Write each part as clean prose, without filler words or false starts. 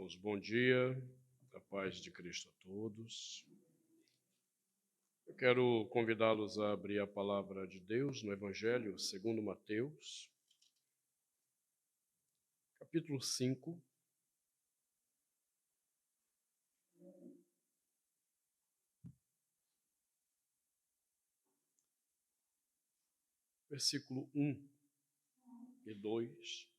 Irmãos, bom dia, a paz de Cristo a todos. Eu quero convidá-los a abrir a palavra de Deus no Evangelho segundo Mateus, capítulo 5, versículo 1 e 2.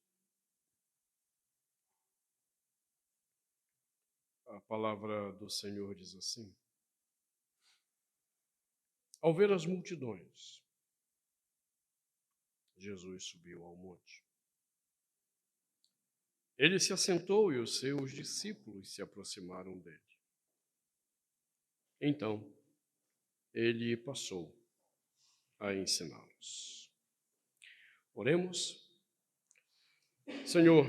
A palavra do Senhor diz assim: Ao ver as multidões, Jesus subiu ao monte. Ele se assentou e os seus discípulos se aproximaram dele. Então, ele passou a ensiná-los. Oremos. Senhor,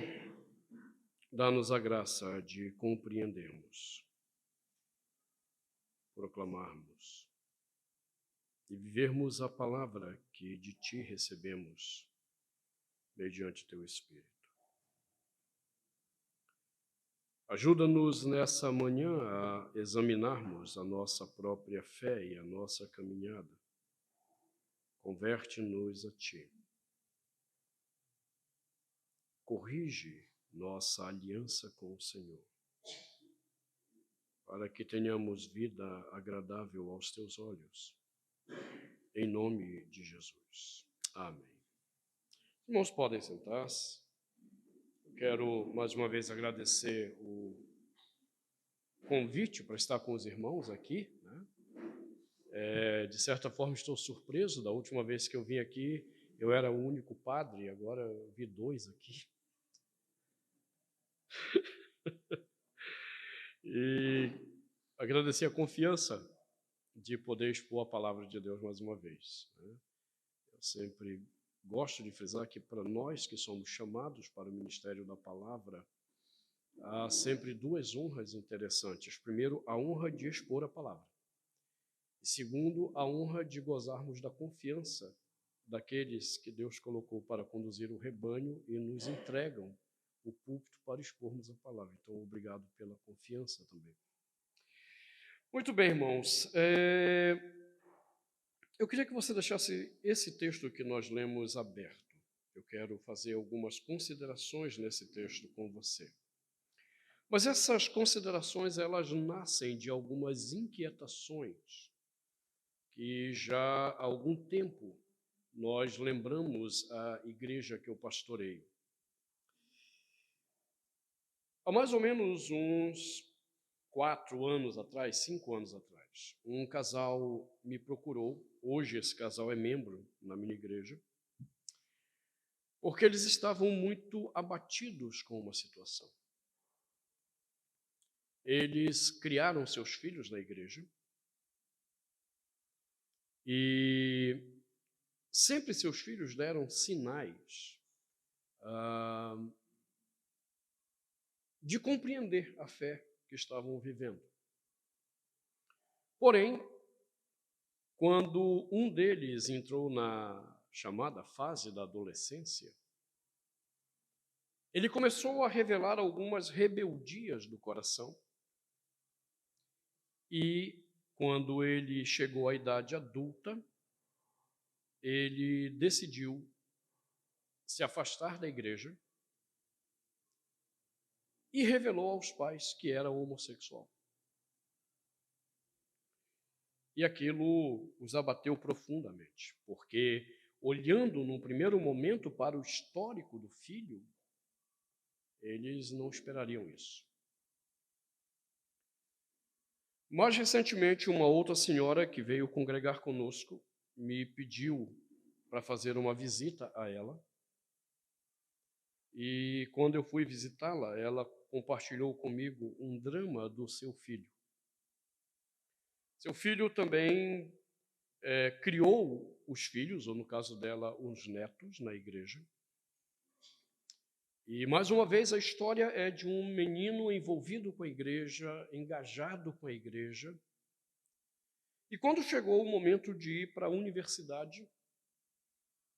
dá-nos a graça de compreendermos, proclamarmos e vivermos a palavra que de Ti recebemos mediante Teu Espírito. Ajuda-nos nessa manhã a examinarmos a nossa própria fé e a nossa caminhada. Converte-nos a Ti. Corrige nossa aliança com o Senhor, para que tenhamos vida agradável aos Teus olhos. Em nome de Jesus. Amém. Os irmãos podem sentar-se. Eu quero mais uma vez agradecer o convite para estar com os irmãos aqui, né? De certa forma estou surpreso. Da última vez que eu vim aqui, eu era o único padre, agora eu vi dois aqui. E agradecer a confiança de poder expor a palavra de Deus mais uma vez, né? Eu sempre gosto de frisar que para nós que somos chamados para o ministério da palavra, há sempre duas honras interessantes. Primeiro, a honra de expor a palavra. E segundo, a honra de gozarmos da confiança daqueles que Deus colocou para conduzir o rebanho e nos entregam o púlpito para expormos a palavra. Então, obrigado pela confiança também. Muito bem, irmãos. Eu queria que você deixasse esse texto que nós lemos aberto. Eu quero fazer algumas considerações nesse texto com você. Mas essas considerações, elas nascem de algumas inquietações que já há algum tempo nós lembramos a igreja que eu pastoreio. Há mais ou menos uns 4 anos atrás, 5 anos atrás, um casal me procurou. Hoje esse casal é membro na minha igreja, porque eles estavam muito abatidos com uma situação. Eles criaram seus filhos na igreja e sempre seus filhos deram sinais de compreender a fé que estavam vivendo. Porém, quando um deles entrou na chamada fase da adolescência, ele começou a revelar algumas rebeldias do coração. E quando ele chegou à idade adulta, ele decidiu se afastar da igreja e revelou aos pais que era homossexual. E aquilo os abateu profundamente, porque, olhando num primeiro momento para o histórico do filho, eles não esperariam isso. Mais recentemente, uma outra senhora que veio congregar conosco me pediu para fazer uma visita a ela. E quando eu fui visitá-la, ela compartilhou comigo um drama do seu filho. Seu filho também criou os filhos, ou no caso dela, os netos, na igreja. E, mais uma vez, a história é de um menino envolvido com a igreja, engajado com a igreja. E quando chegou o momento de ir para a universidade,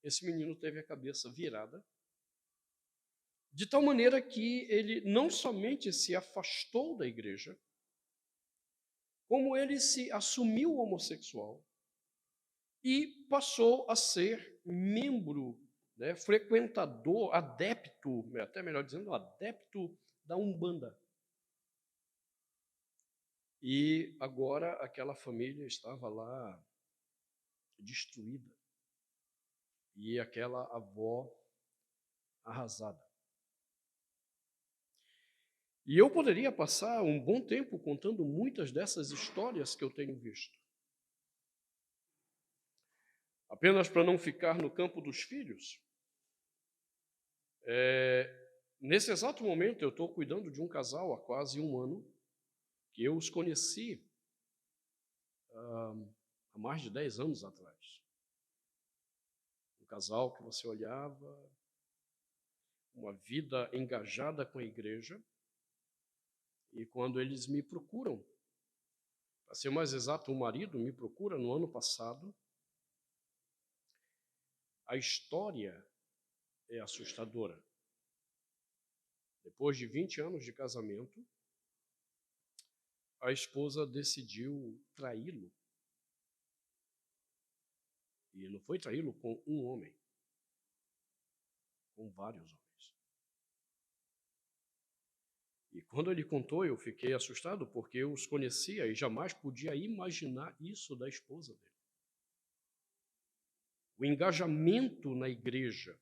esse menino teve a cabeça virada, de tal maneira que ele não somente se afastou da igreja, como ele se assumiu homossexual e passou a ser membro, né, frequentador, adepto, até melhor dizendo, adepto da Umbanda. E agora aquela família estava lá destruída. E aquela avó arrasada. E eu poderia passar um bom tempo contando muitas dessas histórias que eu tenho visto. Apenas para não ficar no campo dos filhos, nesse exato momento eu estou cuidando de um casal há quase um ano, que eu os conheci há mais de 10 anos atrás. Um casal que você olhava, uma vida engajada com a igreja, e quando eles me procuram, para ser mais exato, o marido me procura no ano passado, a história é assustadora. Depois de 20 anos de casamento, a esposa decidiu traí-lo. E não foi traí-lo com um homem, com vários homens. E quando ele contou, eu fiquei assustado, porque eu os conhecia e jamais podia imaginar isso da esposa dele. O engajamento na igreja,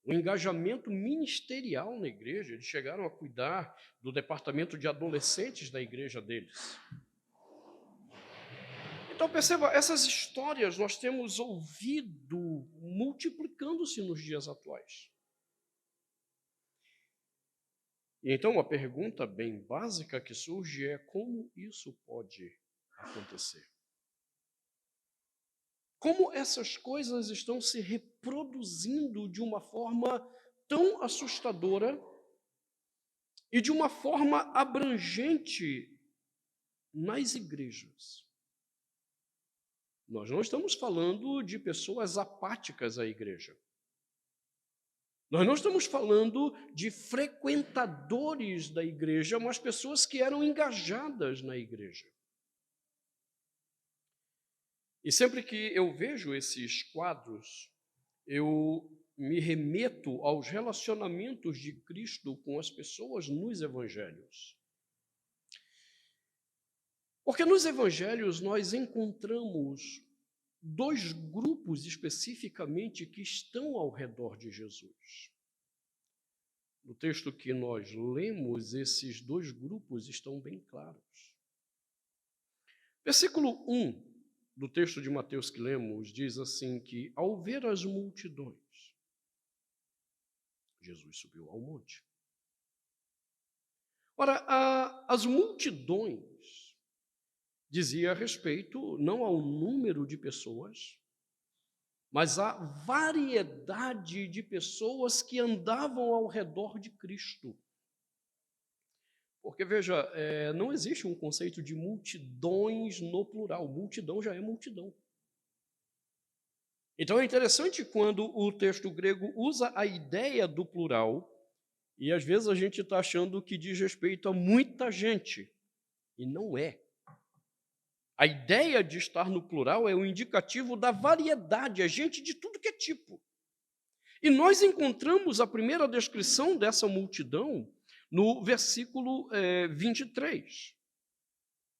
o engajamento ministerial na igreja, eles chegaram a cuidar do departamento de adolescentes da igreja deles. Então, perceba, essas histórias nós temos ouvido multiplicando-se nos dias atuais. E então, a pergunta bem básica que surge é: como isso pode acontecer? Como essas coisas estão se reproduzindo de uma forma tão assustadora e de uma forma abrangente nas igrejas? Nós não estamos falando de pessoas apáticas à igreja. Nós não estamos falando de frequentadores da igreja, mas pessoas que eram engajadas na igreja. E sempre que eu vejo esses quadros, eu me remeto aos relacionamentos de Cristo com as pessoas nos evangelhos. Porque nos evangelhos nós encontramos dois grupos especificamente que estão ao redor de Jesus. No texto que nós lemos, esses dois grupos estão bem claros. Versículo 1 do texto de Mateus que lemos diz assim que, ao ver as multidões, Jesus subiu ao monte. Ora, as multidões dizia respeito não ao número de pessoas, mas à variedade de pessoas que andavam ao redor de Cristo. Porque, veja, não existe um conceito de multidões no plural. Multidão já é multidão. Então é interessante quando o texto grego usa a ideia do plural, e às vezes a gente está achando que diz respeito a muita gente, e não é. A ideia de estar no plural é o indicativo da variedade, é gente de tudo que é tipo. E nós encontramos a primeira descrição dessa multidão no versículo 23.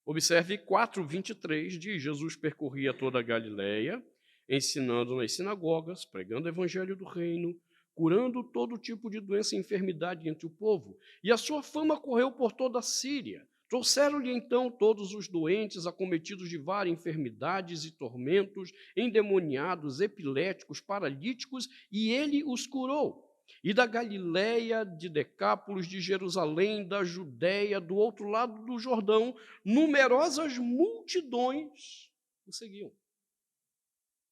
Observe 4:23, diz: Jesus percorria toda a Galileia, ensinando nas sinagogas, pregando o evangelho do reino, curando todo tipo de doença e enfermidade entre o povo. E a sua fama correu por toda a Síria. Trouxeram-lhe então todos os doentes, acometidos de várias enfermidades e tormentos, endemoniados, epiléticos, paralíticos, e ele os curou. E da Galileia, de Decápolis, de Jerusalém, da Judéia, do outro lado do Jordão, numerosas multidões o seguiam.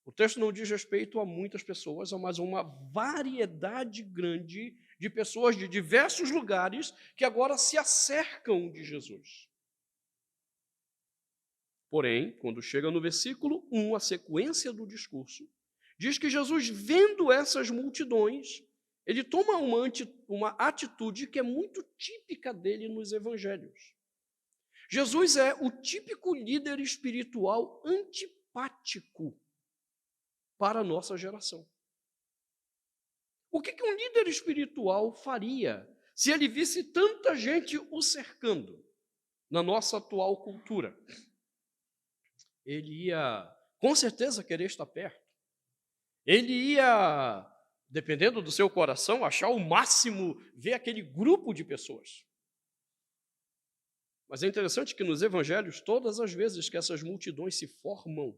O texto não diz respeito a muitas pessoas, mas a uma variedade grande de pessoas de diversos lugares que agora se acercam de Jesus. Porém, quando chega no versículo 1, a sequência do discurso, diz que Jesus, vendo essas multidões, ele toma uma atitude que é muito típica dele nos evangelhos. Jesus é o típico líder espiritual antipático para a nossa geração. O que um líder espiritual faria se ele visse tanta gente o cercando na nossa atual cultura? Ele ia, com certeza, querer estar perto. Ele ia, dependendo do seu coração, achar o máximo ver aquele grupo de pessoas. Mas é interessante que nos evangelhos, todas as vezes que essas multidões se formam,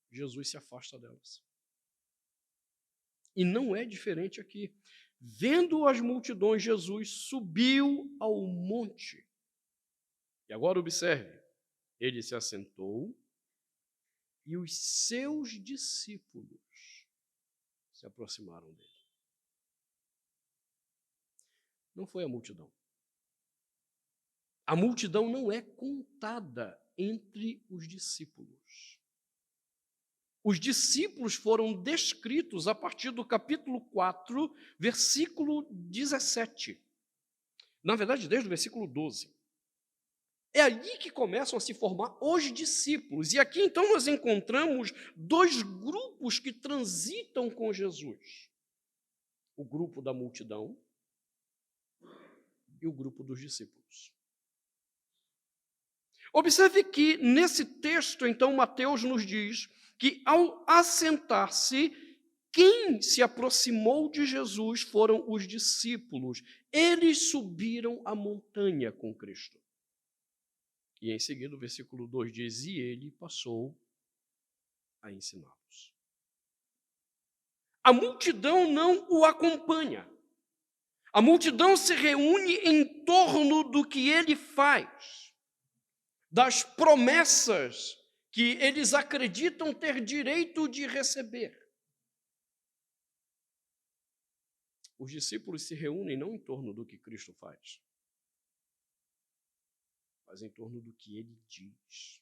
Jesus se afasta delas. E não é diferente aqui. Vendo as multidões, Jesus subiu ao monte. E agora observe, ele se assentou e os seus discípulos se aproximaram dele. Não foi a multidão. A multidão não é contada entre os discípulos. Os discípulos foram descritos a partir do capítulo 4, versículo 17. Na verdade, desde o versículo 12. É ali que começam a se formar os discípulos. E aqui, então, nós encontramos dois grupos que transitam com Jesus. O grupo da multidão e o grupo dos discípulos. Observe que, nesse texto, então, Mateus nos diz que, ao assentar-se, quem se aproximou de Jesus foram os discípulos. Eles subiram a montanha com Cristo. E em seguida, o versículo 2 diz, e ele passou a ensiná-los. A multidão não o acompanha. A multidão se reúne em torno do que ele faz, das promessas que eles acreditam ter direito de receber. Os discípulos se reúnem não em torno do que Cristo faz, mas em torno do que ele diz.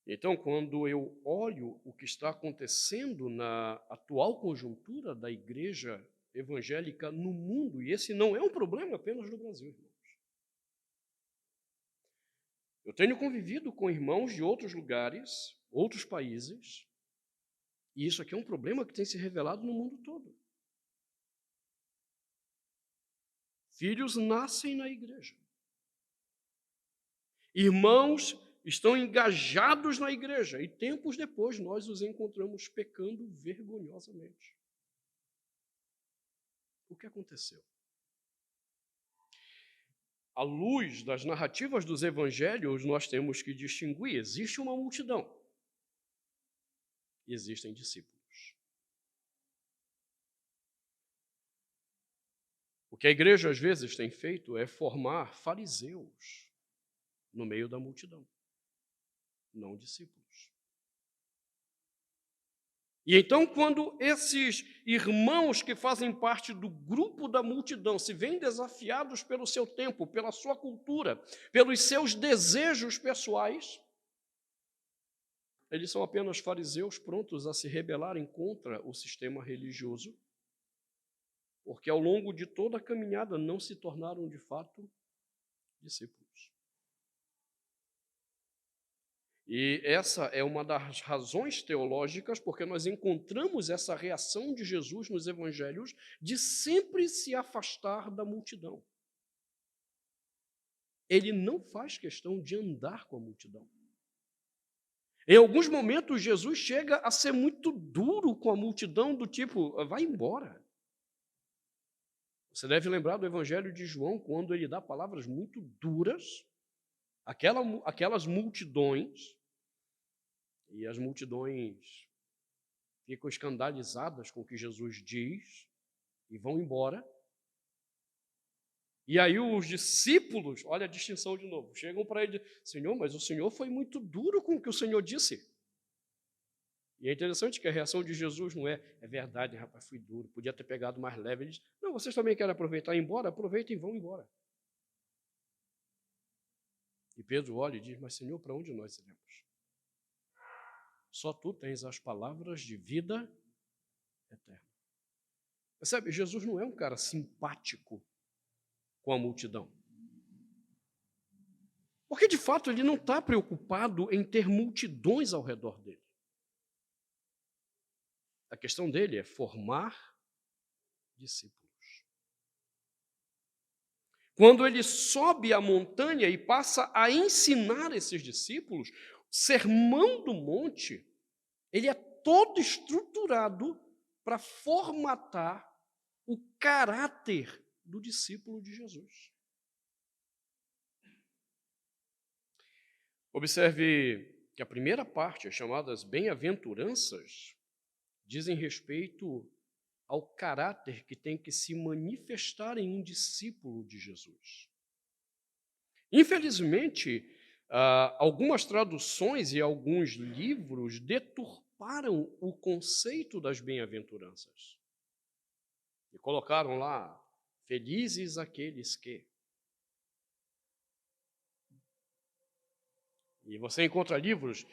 Então, quando eu olho o que está acontecendo na atual conjuntura da igreja evangélica no mundo, e esse não é um problema apenas no Brasil, irmãos. Eu tenho convivido com irmãos de outros lugares, outros países, e isso aqui é um problema que tem se revelado no mundo todo. Filhos nascem na igreja. Irmãos estão engajados na igreja e tempos depois nós os encontramos pecando vergonhosamente. O que aconteceu? À luz das narrativas dos evangelhos, nós temos que distinguir. Existe uma multidão e existem discípulos. O que a igreja às vezes tem feito é formar fariseus no meio da multidão, não discípulos. E então, quando esses irmãos que fazem parte do grupo da multidão se veem desafiados pelo seu tempo, pela sua cultura, pelos seus desejos pessoais, eles são apenas fariseus prontos a se rebelarem contra o sistema religioso, porque ao longo de toda a caminhada não se tornaram de fato discípulos. E essa é uma das razões teológicas porque nós encontramos essa reação de Jesus nos evangelhos de sempre se afastar da multidão. Ele não faz questão de andar com a multidão. Em alguns momentos, Jesus chega a ser muito duro com a multidão, do tipo, vai embora. Você deve lembrar do Evangelho de João, quando ele dá palavras muito duras, aquelas multidões, e as multidões ficam escandalizadas com o que Jesus diz e vão embora. E aí os discípulos, olha a distinção de novo, chegam para ele, Senhor, mas o Senhor foi muito duro com o que o Senhor disse. E é interessante que a reação de Jesus não é verdade, rapaz, fui duro, podia ter pegado mais leve. Ele diz, não, vocês também querem aproveitar e ir embora? Aproveitem e vão embora. E Pedro olha e diz, mas Senhor, para onde nós iremos? Só tu tens as palavras de vida eterna. Percebe? Jesus não é um cara simpático com a multidão. Porque, de fato, ele não está preocupado em ter multidões ao redor dele. A questão dele é formar discípulos. Quando ele sobe a montanha e passa a ensinar esses discípulos, o Sermão do Monte, ele é todo estruturado para formatar o caráter do discípulo de Jesus. Observe que a primeira parte, as chamadas bem-aventuranças, dizem respeito ao caráter que tem que se manifestar em um discípulo de Jesus. Infelizmente, algumas traduções e alguns livros deturparam o conceito das bem-aventuranças. E colocaram lá, felizes aqueles que. E você encontra livros,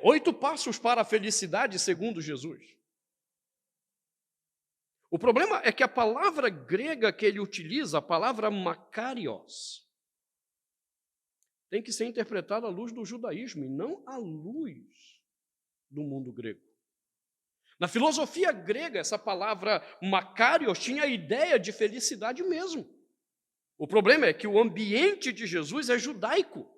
8 passos para a felicidade segundo Jesus. O problema é que a palavra grega que ele utiliza, a palavra makarios, tem que ser interpretada à luz do judaísmo e não à luz do mundo grego. Na filosofia grega, essa palavra makarios tinha a ideia de felicidade mesmo. O problema é que o ambiente de Jesus é judaico.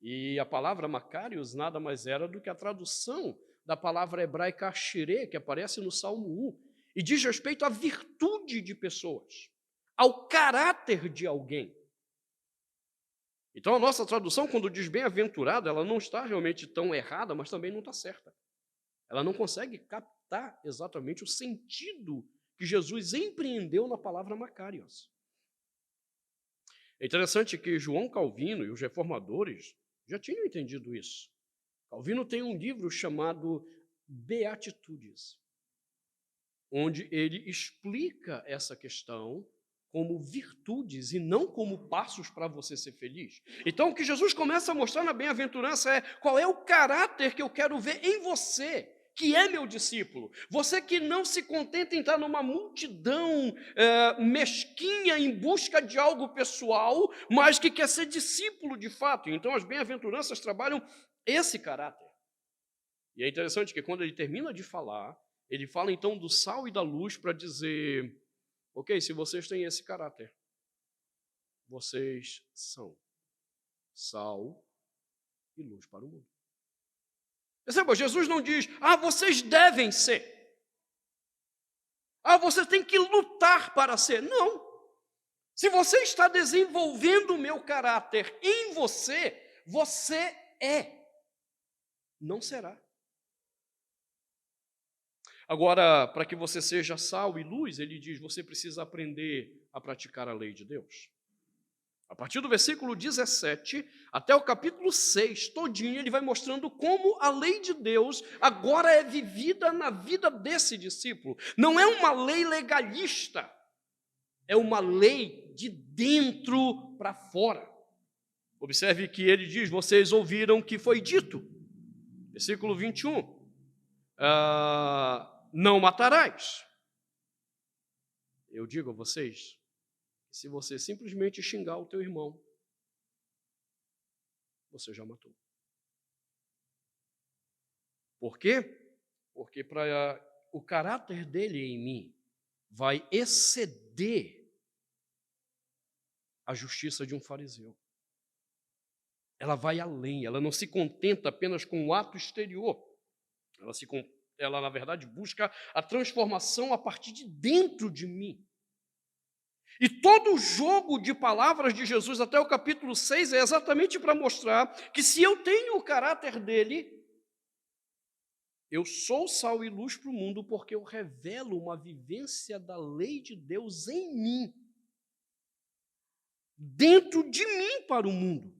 E a palavra makarios nada mais era do que a tradução da palavra hebraica ashirê, que aparece no Salmo 1, e diz respeito à virtude de pessoas, ao caráter de alguém. Então, a nossa tradução, quando diz bem-aventurado, ela não está realmente tão errada, mas também não está certa. Ela não consegue captar exatamente o sentido que Jesus empreendeu na palavra makarios. É interessante que João Calvino e os reformadores já tinham entendido isso. Calvino tem um livro chamado Beatitudes, onde ele explica essa questão como virtudes e não como passos para você ser feliz. Então, o que Jesus começa a mostrar na bem-aventurança é qual é o caráter que eu quero ver em você, que é meu discípulo. Você que não se contenta em estar numa multidão mesquinha em busca de algo pessoal, mas que quer ser discípulo de fato. Então, as bem-aventuranças trabalham esse caráter. E é interessante que quando ele termina de falar, ele fala então do sal e da luz para dizer, ok, se vocês têm esse caráter, vocês são sal e luz para o mundo. Perceba, Jesus não diz, vocês devem ser. Você tem que lutar para ser. Não. Se você está desenvolvendo o meu caráter em você, você é. Não será. Agora, para que você seja sal e luz, ele diz, você precisa aprender a praticar a lei de Deus. A partir do versículo 17 até o capítulo 6, todinho, ele vai mostrando como a lei de Deus agora é vivida na vida desse discípulo. Não é uma lei legalista, é uma lei de dentro para fora. Observe que ele diz, vocês ouviram o que foi dito. Versículo 21. Não matarás. Eu digo a vocês, se você simplesmente xingar o teu irmão, você já matou. Por quê? Porque para o caráter dele em mim vai exceder a justiça de um fariseu. Ela vai além, ela não se contenta apenas com o ato exterior. Ela, na verdade, busca a transformação a partir de dentro de mim. E todo o jogo de palavras de Jesus até o capítulo 6 é exatamente para mostrar que se eu tenho o caráter dele, eu sou sal e luz para o mundo porque eu revelo uma vivência da lei de Deus em mim, dentro de mim para o mundo.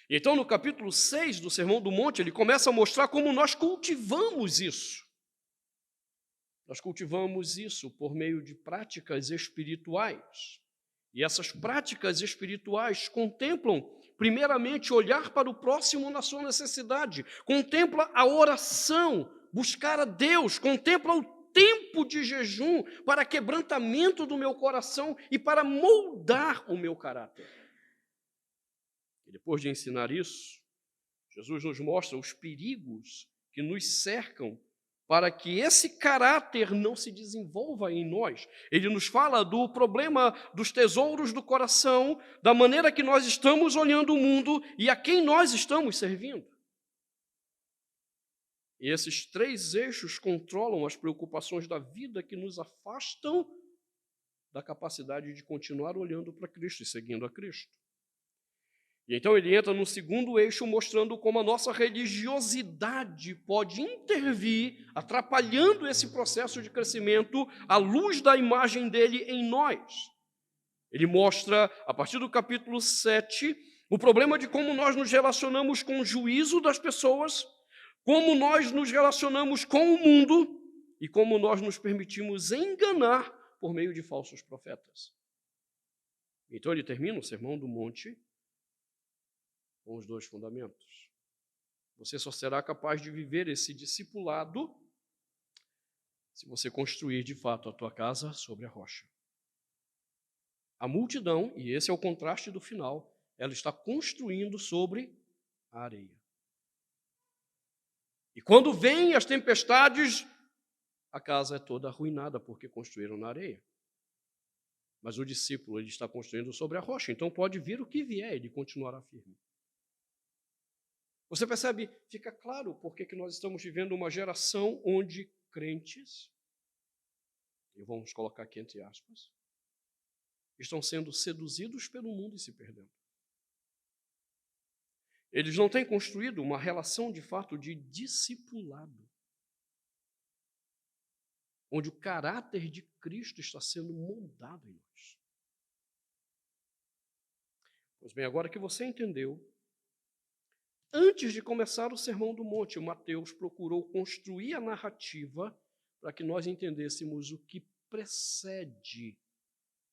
E então, no capítulo 6 do Sermão do Monte, ele começa a mostrar como nós cultivamos isso. Nós cultivamos isso por meio de práticas espirituais. E essas práticas espirituais contemplam, primeiramente, olhar para o próximo na sua necessidade, contempla a oração, buscar a Deus, contempla o tempo de jejum para quebrantamento do meu coração e para moldar o meu caráter. E depois de ensinar isso, Jesus nos mostra os perigos que nos cercam para que esse caráter não se desenvolva em nós. Ele nos fala do problema dos tesouros do coração, da maneira que nós estamos olhando o mundo e a quem nós estamos servindo. E esses três eixos controlam as preocupações da vida que nos afastam da capacidade de continuar olhando para Cristo e seguindo a Cristo. E então ele entra no segundo eixo, mostrando como a nossa religiosidade pode intervir, atrapalhando esse processo de crescimento à luz da imagem dele em nós. Ele mostra, a partir do capítulo 7, o problema de como nós nos relacionamos com o juízo das pessoas, como nós nos relacionamos com o mundo e como nós nos permitimos enganar por meio de falsos profetas. Então ele termina o Sermão do Monte com os dois fundamentos. Você só será capaz de viver esse discipulado se você construir de fato a tua casa sobre a rocha. A multidão, e esse é o contraste do final, ela está construindo sobre a areia. E quando vêm as tempestades, a casa é toda arruinada porque construíram na areia. Mas o discípulo, ele está construindo sobre a rocha, então pode vir o que vier, ele continuará firme. Você percebe, fica claro porque que nós estamos vivendo uma geração onde crentes, e vamos colocar aqui entre aspas, estão sendo seduzidos pelo mundo e se perdendo. Eles não têm construído uma relação de fato de discipulado, onde o caráter de Cristo está sendo moldado em nós. Pois bem, agora que você entendeu, antes de começar o Sermão do Monte, Mateus procurou construir a narrativa para que nós entendêssemos o que precede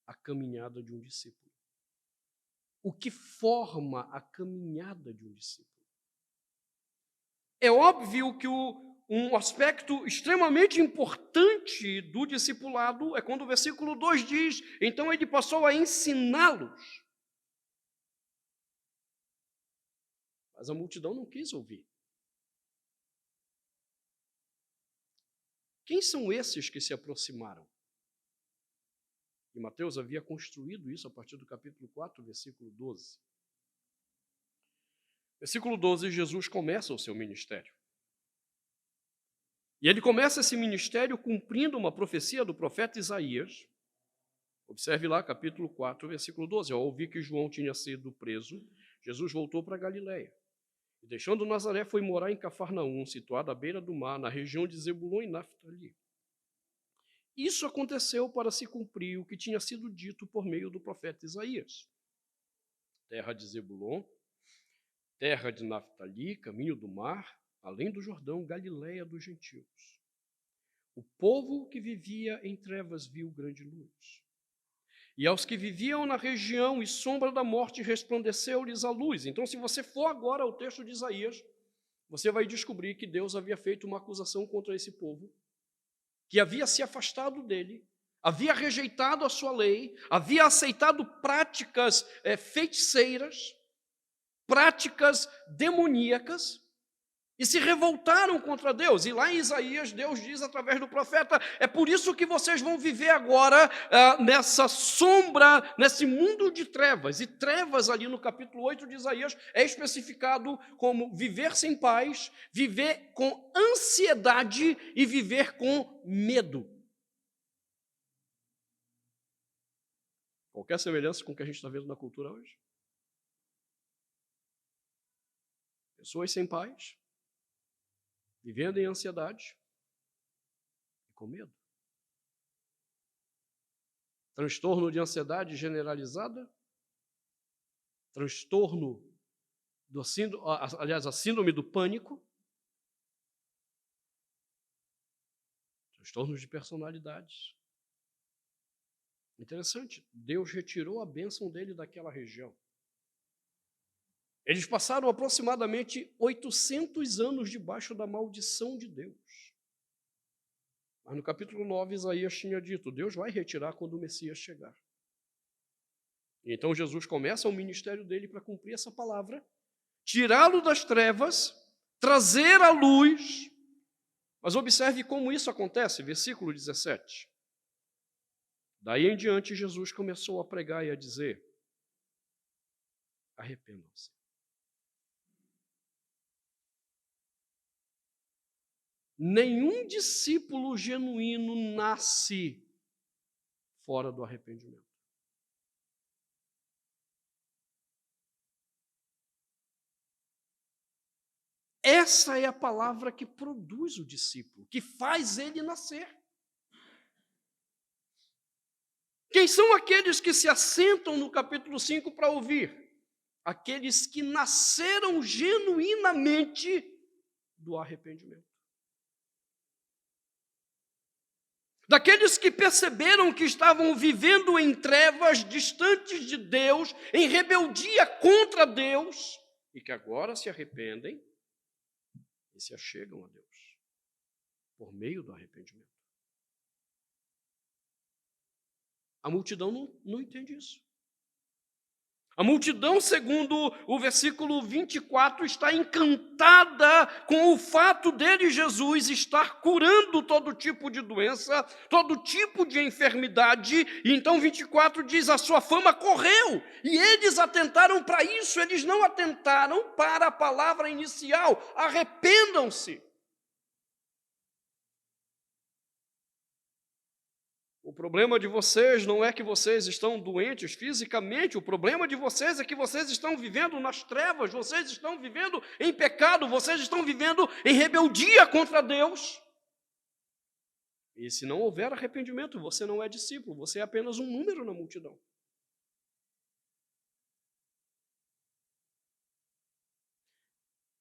a caminhada de um discípulo. O que forma a caminhada de um discípulo. É óbvio que um aspecto extremamente importante do discipulado é quando o versículo 2 diz, então ele passou a ensiná-los. Mas a multidão não quis ouvir. Quem são esses que se aproximaram? E Mateus havia construído isso a partir do capítulo 4, versículo 12. Versículo 12, Jesus começa o seu ministério. E ele começa esse ministério cumprindo uma profecia do profeta Isaías. Observe lá, capítulo 4, versículo 12. Ao ouvir que João tinha sido preso, Jesus voltou para Galiléia. E deixando Nazaré, foi morar em Cafarnaum, situada à beira do mar, na região de Zebulon e Naftali. Isso aconteceu para se cumprir o que tinha sido dito por meio do profeta Isaías. Terra de Zebulon, terra de Naftali, caminho do mar, além do Jordão, Galiléia dos gentios. O povo que vivia em trevas viu grande luz. E aos que viviam na região e sombra da morte resplandeceu-lhes a luz. Então, se você for agora ao texto de Isaías, você vai descobrir que Deus havia feito uma acusação contra esse povo, que havia se afastado dele, havia rejeitado a sua lei, havia aceitado práticas feiticeiras, práticas demoníacas, e se revoltaram contra Deus. E lá em Isaías, Deus diz através do profeta, é por isso que vocês vão viver agora nessa sombra, nesse mundo de trevas. E trevas ali no capítulo 8 de Isaías é especificado como viver sem paz, viver com ansiedade e viver com medo. Qualquer semelhança com o que a gente está vendo na cultura hoje? Pessoas sem paz, vivendo em ansiedade e com medo. Transtorno de ansiedade generalizada, transtorno do síndrome, aliás, a síndrome do pânico, transtornos de personalidades. Interessante, Deus retirou a bênção dele daquela região. Eles passaram aproximadamente 800 anos debaixo da maldição de Deus. Mas no capítulo 9, Isaías tinha dito, Deus vai retirar quando o Messias chegar. E então Jesus começa o ministério dele para cumprir essa palavra, tirá-lo das trevas, trazer a luz. Mas observe como isso acontece, versículo 17. Daí em diante, Jesus começou a pregar e a dizer, arrependam-se. Nenhum discípulo genuíno nasce fora do arrependimento. Essa é a palavra que produz o discípulo, que faz ele nascer. Quem são aqueles que se assentam no capítulo 5 para ouvir? Aqueles que nasceram genuinamente do arrependimento. Daqueles que perceberam que estavam vivendo em trevas, distantes de Deus, em rebeldia contra Deus, e que agora se arrependem e se achegam a Deus, por meio do arrependimento. A multidão não entende isso. A multidão, segundo o versículo 24, está encantada com o fato dele, Jesus, estar curando todo tipo de doença, todo tipo de enfermidade. E então 24 diz, a sua fama correu. E eles atentaram para isso, eles não atentaram para a palavra inicial, arrependam-se. O problema de vocês não é que vocês estão doentes fisicamente, o problema de vocês é que vocês estão vivendo nas trevas, vocês estão vivendo em pecado, vocês estão vivendo em rebeldia contra Deus. E se não houver arrependimento, você não é discípulo, você é apenas um número na multidão.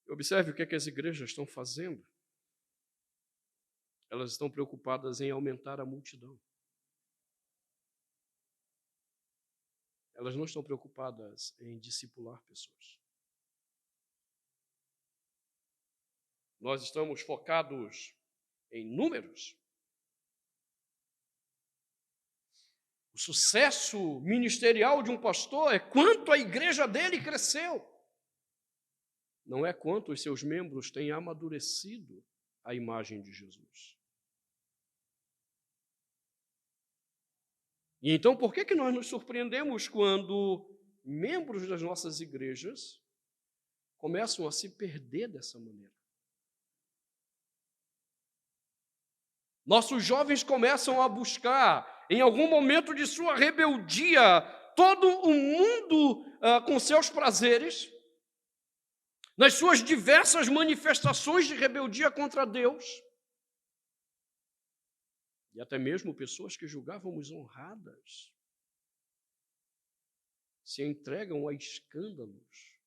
Observe o que é que as igrejas estão fazendo. Elas estão preocupadas em aumentar a multidão. Elas não estão preocupadas em discipular pessoas. Nós estamos focados em números. O sucesso ministerial de um pastor é quanto a igreja dele cresceu. Não é quanto os seus membros têm amadurecido a imagem de Jesus. E então, por que nós nos surpreendemos quando membros das nossas igrejas começam a se perder dessa maneira? Nossos jovens começam a buscar, em algum momento de sua rebeldia, todo o mundo com seus prazeres, nas suas diversas manifestações de rebeldia contra Deus, e até mesmo pessoas que julgávamos honradas se entregam a escândalos,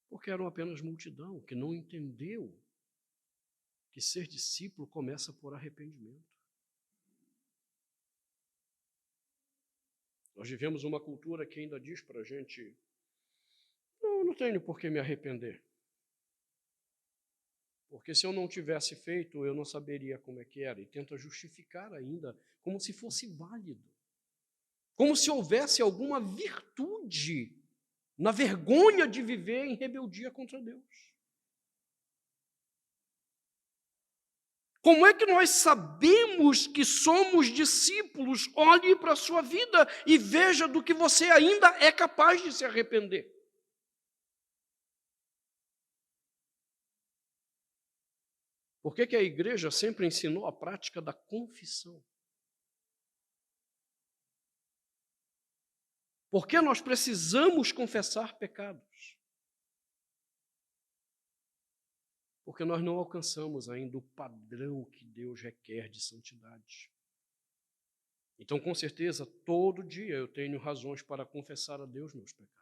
porque eram apenas multidão que não entendeu que ser discípulo começa por arrependimento. Nós vivemos uma cultura que ainda diz para a gente, não tenho por que me arrepender. Porque se eu não tivesse feito, eu não saberia como é que era. E tenta justificar ainda, como se fosse válido. Como se houvesse alguma virtude na vergonha de viver em rebeldia contra Deus. Como é que nós sabemos que somos discípulos? Olhe para a sua vida e veja do que você ainda é capaz de se arrepender. Por que a igreja sempre ensinou a prática da confissão? Por que nós precisamos confessar pecados? Porque nós não alcançamos ainda o padrão que Deus requer de santidade. Então, com certeza, todo dia eu tenho razões para confessar a Deus meus pecados.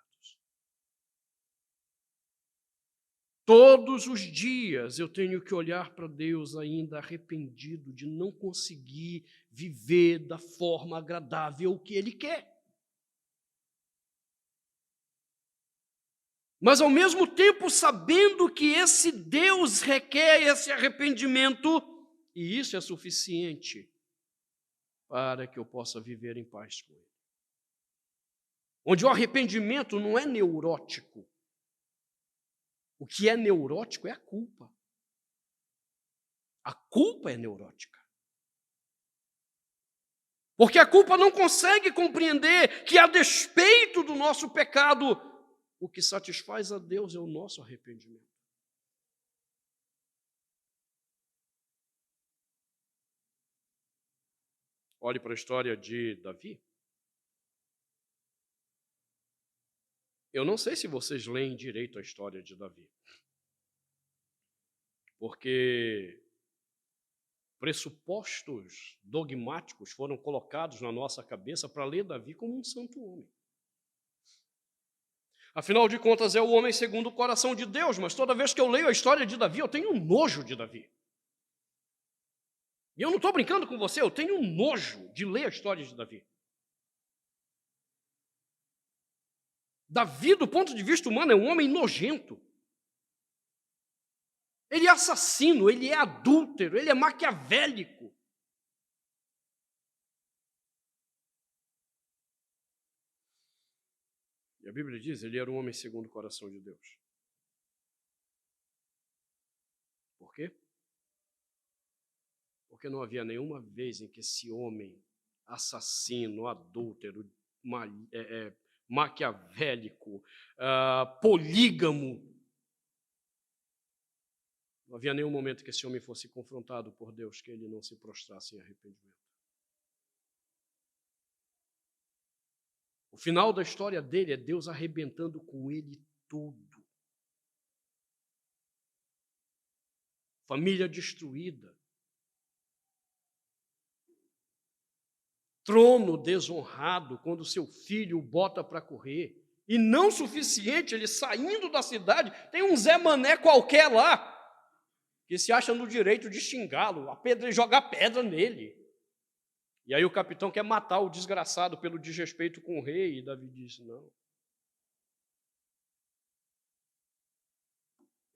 Todos os dias eu tenho que olhar para Deus ainda arrependido de não conseguir viver da forma agradável que Ele quer. mas ao mesmo tempo sabendo que esse Deus requer esse arrependimento, e isso é suficiente para que eu possa viver em paz com Ele. Onde o arrependimento não é neurótico. O que é neurótico é a culpa. A culpa é neurótica. Porque a culpa não consegue compreender que, a despeito do nosso pecado, o que satisfaz a Deus é o nosso arrependimento. Olhe para a história de Davi. Eu não sei se vocês leem direito a história de Davi. Porque pressupostos dogmáticos foram colocados na nossa cabeça para ler Davi como um santo homem. Afinal de contas, é o homem segundo o coração de Deus, mas toda vez que eu leio a história de Davi, eu tenho um nojo de Davi. E eu não estou brincando com você, eu tenho um nojo de ler a história de Davi. Davi, do ponto de vista humano, é um homem nojento. Ele é assassino, ele é adúltero, ele é maquiavélico. E a Bíblia diz, ele era um homem segundo o coração de Deus. Por quê? Porque não havia nenhuma vez em que esse homem assassino, adúltero, maquiavélico, polígamo, não havia nenhum momento que esse homem fosse confrontado por Deus que ele não se prostrasse em arrependimento. O final da história dele é Deus arrebentando com ele tudo. Família destruída. Trono desonrado quando seu filho o bota para correr. E não suficiente, ele saindo da cidade, tem um Zé Mané qualquer lá, que se acha no direito de xingá-lo, jogar pedra nele. E aí o capitão quer matar o desgraçado pelo desrespeito com o rei, e Davi disse, não.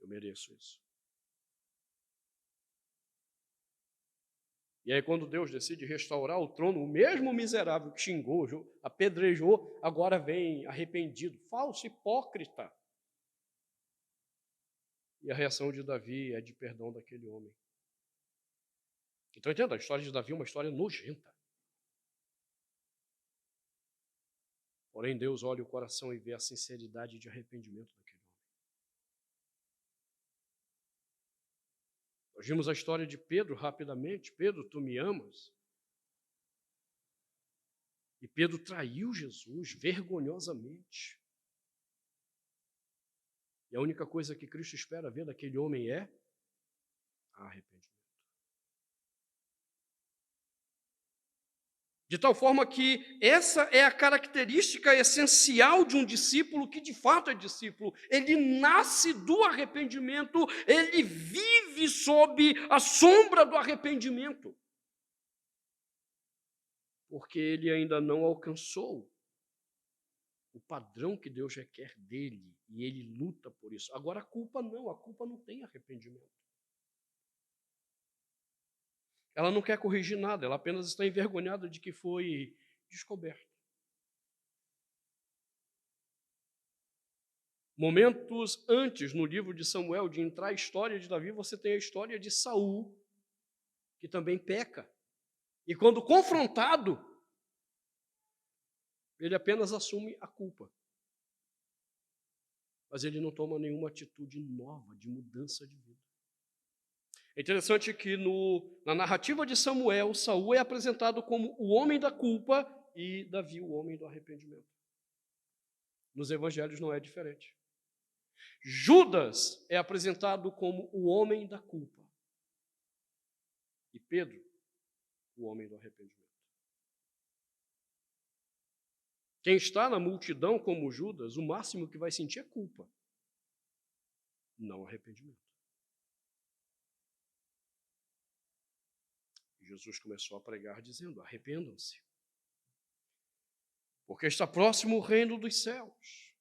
Eu mereço isso. E aí quando Deus decide restaurar o trono, o mesmo miserável que xingou, apedrejou, agora vem arrependido. Falso hipócrita. E a reação de Davi é de perdão daquele homem. Então entenda, a história de Davi é uma história nojenta. Porém, Deus olha o coração e vê a sinceridade de arrependimento daquele homem. Nós vimos a história de Pedro rapidamente. Pedro, tu me amas? E Pedro traiu Jesus vergonhosamente. E a única coisa que Cristo espera ver daquele homem é arrependimento. De tal forma que essa é a característica essencial de um discípulo que de fato é discípulo. Ele nasce do arrependimento, ele vive sob a sombra do arrependimento. Porque ele ainda não alcançou o padrão que Deus requer dele, e ele luta por isso. Agora a culpa não tem arrependimento. Ela não quer corrigir nada, ela apenas está envergonhada de que foi descoberto. Momentos antes, no livro de Samuel, de entrar a história de Davi, você tem a história de Saul, que também peca. E quando confrontado, ele apenas assume a culpa. Mas ele não toma nenhuma atitude nova de mudança de vida. É interessante que na narrativa de Samuel, Saul é apresentado como o homem da culpa e Davi o homem do arrependimento. Nos evangelhos não é diferente. Judas é apresentado como o homem da culpa e Pedro o homem do arrependimento. Quem está na multidão como Judas, o máximo que vai sentir é culpa, não arrependimento. Jesus começou a pregar dizendo, arrependam-se, porque está próximo o reino dos céus.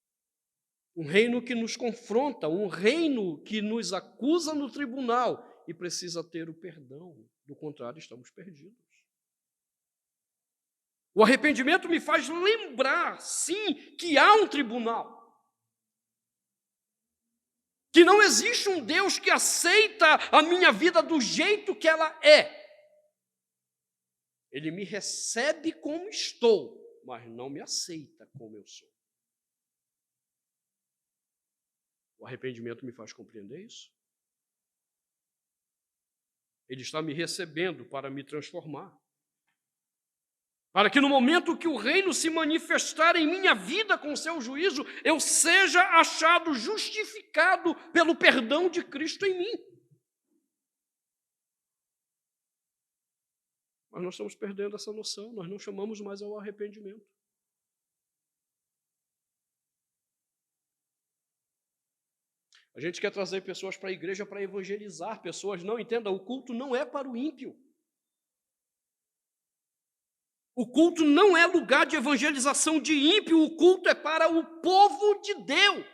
Um reino que nos confronta, um reino que nos acusa no tribunal e precisa ter o perdão. Do contrário, estamos perdidos. O arrependimento me faz lembrar, sim, que há um tribunal. Que não existe um Deus que aceita a minha vida do jeito que ela é. Ele me recebe como estou, mas não me aceita como eu sou. O arrependimento me faz compreender isso. Ele está me recebendo para me transformar. Para que no momento que o reino se manifestar em minha vida com seu juízo, eu seja achado justificado pelo perdão de Cristo em mim. Mas nós estamos perdendo essa noção, nós não chamamos mais ao arrependimento. A gente quer trazer pessoas para a igreja para evangelizar pessoas. Não, entenda, o culto não é para o ímpio. O culto não é lugar de evangelização de ímpio, o culto é para o povo de Deus.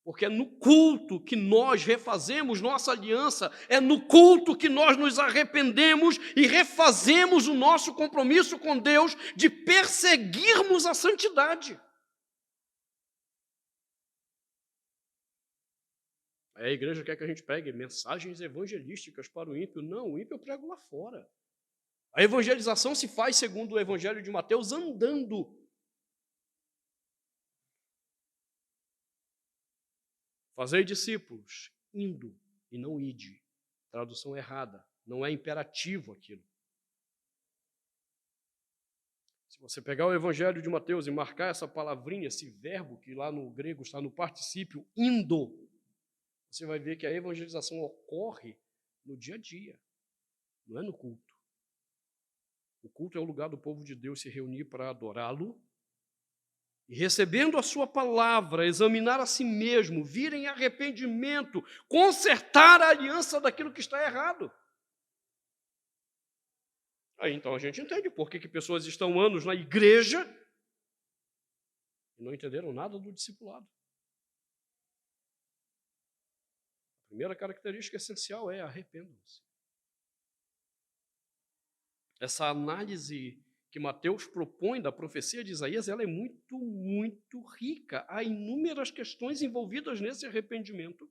Porque é no culto que nós refazemos nossa aliança, é no culto que nós nos arrependemos e refazemos o nosso compromisso com Deus de perseguirmos a santidade. A igreja quer que a gente pregue mensagens evangelísticas para o ímpio. Não, o ímpio eu prego lá fora. A evangelização se faz, segundo o Evangelho de Mateus, andando. Fazei discípulos, indo e não ide. Tradução errada, não é imperativo aquilo. Se você pegar o Evangelho de Mateus e marcar essa palavrinha, esse verbo que lá no grego está no particípio, indo, você vai ver que a evangelização ocorre no dia a dia, não é no culto. O culto é o lugar do povo de Deus se reunir para adorá-lo e, recebendo a sua palavra, examinar a si mesmo, vir em arrependimento, consertar a aliança daquilo que está errado. Aí então a gente entende por que pessoas estão anos na igreja e não entenderam nada do discipulado. A primeira característica essencial é arrependam-se. Essa análise que Mateus propõe da profecia de Isaías, ela é muito, muito rica. Há inúmeras questões envolvidas nesse arrependimento,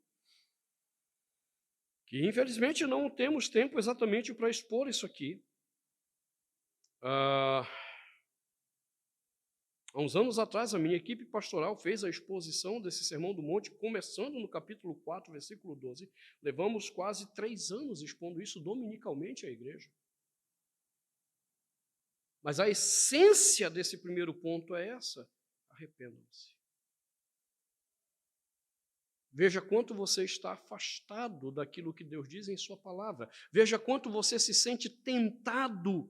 que infelizmente não temos tempo exatamente para expor isso aqui. Há uns anos atrás, a minha equipe pastoral fez a exposição desse Sermão do Monte, começando no capítulo 4, versículo 12. Levamos quase 3 anos expondo isso dominicalmente à igreja. Mas a essência desse primeiro ponto é essa: arrependam-se. Veja quanto você está afastado daquilo que Deus diz em sua palavra. Veja quanto você se sente tentado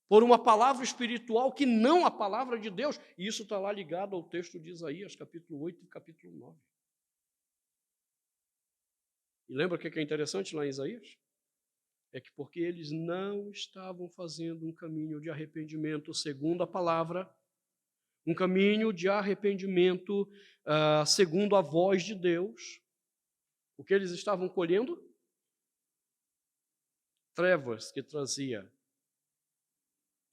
por uma palavra espiritual que não a palavra de Deus. E isso está lá ligado ao texto de Isaías, capítulo 8 e capítulo 9. E lembra o que é interessante lá em Isaías? É que porque eles não estavam fazendo um caminho de arrependimento segundo a palavra, um caminho de arrependimento segundo a voz de Deus, o que eles estavam colhendo? Trevas que trazia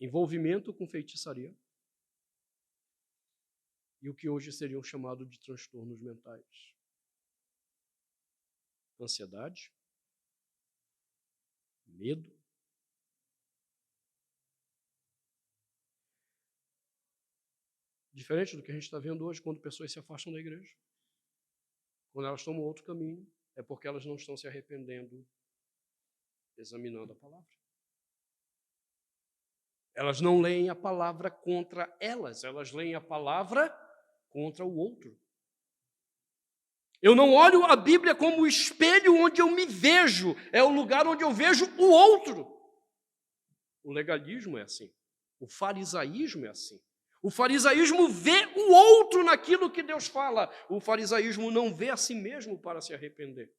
envolvimento com feitiçaria e o que hoje seriam chamados de transtornos mentais. Ansiedade, medo, diferente do que a gente está vendo hoje quando pessoas se afastam da igreja. Quando elas tomam outro caminho, é porque elas não estão se arrependendo, examinando a palavra. Elas não leem a palavra contra elas, elas leem a palavra contra o outro. Eu não olho a Bíblia como o espelho onde eu me vejo, é o lugar onde eu vejo o outro. O legalismo é assim, o farisaísmo é assim. O farisaísmo vê o outro naquilo que Deus fala, o farisaísmo não vê a si mesmo para se arrepender.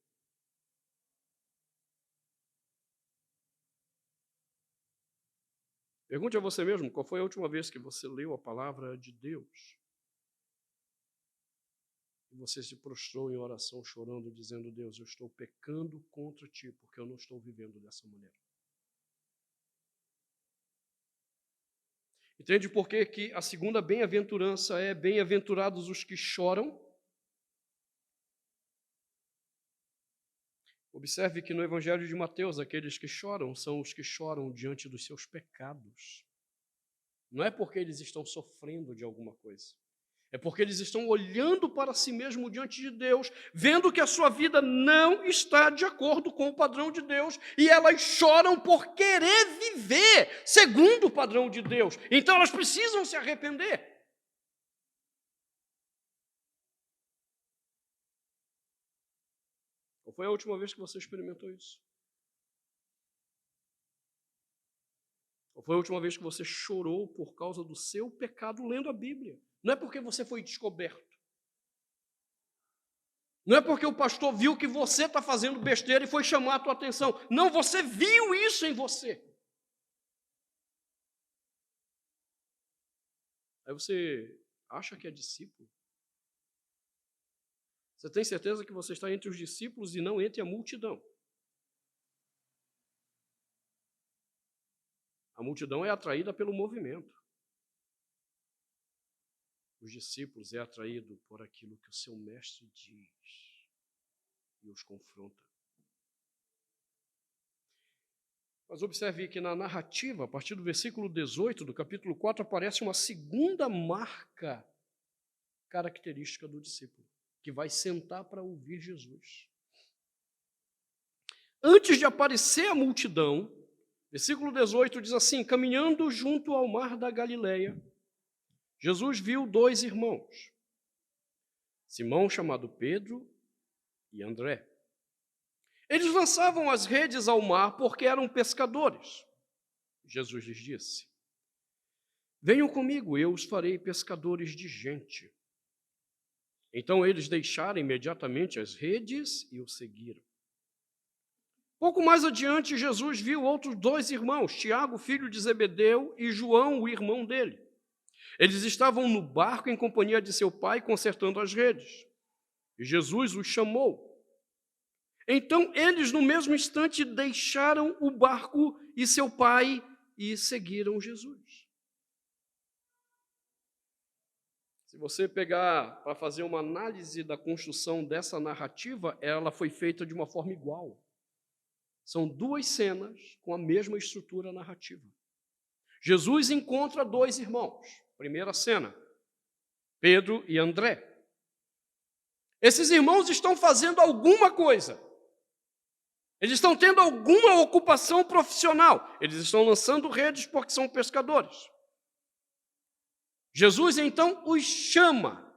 Pergunte a você mesmo, qual foi a última vez que você leu a palavra de Deus? e você se prostrou em oração, chorando, dizendo: Deus, eu estou pecando contra ti, porque eu não estou vivendo dessa maneira. Entende por que a segunda bem-aventurança é: bem-aventurados os que choram? Observe que no Evangelho de Mateus, aqueles que choram são os que choram diante dos seus pecados. Não é porque eles estão sofrendo de alguma coisa. É porque eles estão olhando para si mesmo diante de Deus, vendo que a sua vida não está de acordo com o padrão de Deus, e elas choram por querer viver segundo o padrão de Deus. Então elas precisam se arrepender. Qual foi a última vez que você experimentou isso? Qual foi a última vez que você chorou por causa do seu pecado lendo a Bíblia? Não é porque você foi descoberto. Não é porque o pastor viu que você está fazendo besteira e foi chamar a tua atenção. Não, você viu isso em você. Aí você acha que é discípulo? Você tem certeza que você está entre os discípulos e não entre a multidão? A multidão é atraída pelo movimento. Os discípulos é atraído por aquilo que o seu mestre diz e os confronta. Mas observe que na narrativa, a partir do versículo 18 do capítulo 4, aparece uma segunda marca característica do discípulo, que vai sentar para ouvir Jesus. Antes de aparecer a multidão, versículo 18 diz assim: caminhando junto ao mar da Galileia, Jesus viu 2 irmãos, Simão, chamado Pedro, e André. Eles lançavam as redes ao mar porque eram pescadores. Jesus lhes disse: venham comigo, eu os farei pescadores de gente. Então eles deixaram imediatamente as redes e o seguiram. Pouco mais adiante, Jesus viu outros 2 irmãos, Tiago, filho de Zebedeu, e João, o irmão dele. Eles estavam no barco em companhia de seu pai, consertando as redes. E Jesus os chamou. Então, eles, no mesmo instante, deixaram o barco e seu pai e seguiram Jesus. Se você pegar para fazer uma análise da construção dessa narrativa, ela foi feita de uma forma igual. São 2 cenas com a mesma estrutura narrativa. Jesus encontra 2 irmãos. Primeira cena, Pedro e André. Esses irmãos estão fazendo alguma coisa. Eles estão tendo alguma ocupação profissional. Eles estão lançando redes porque são pescadores. Jesus, então, os chama.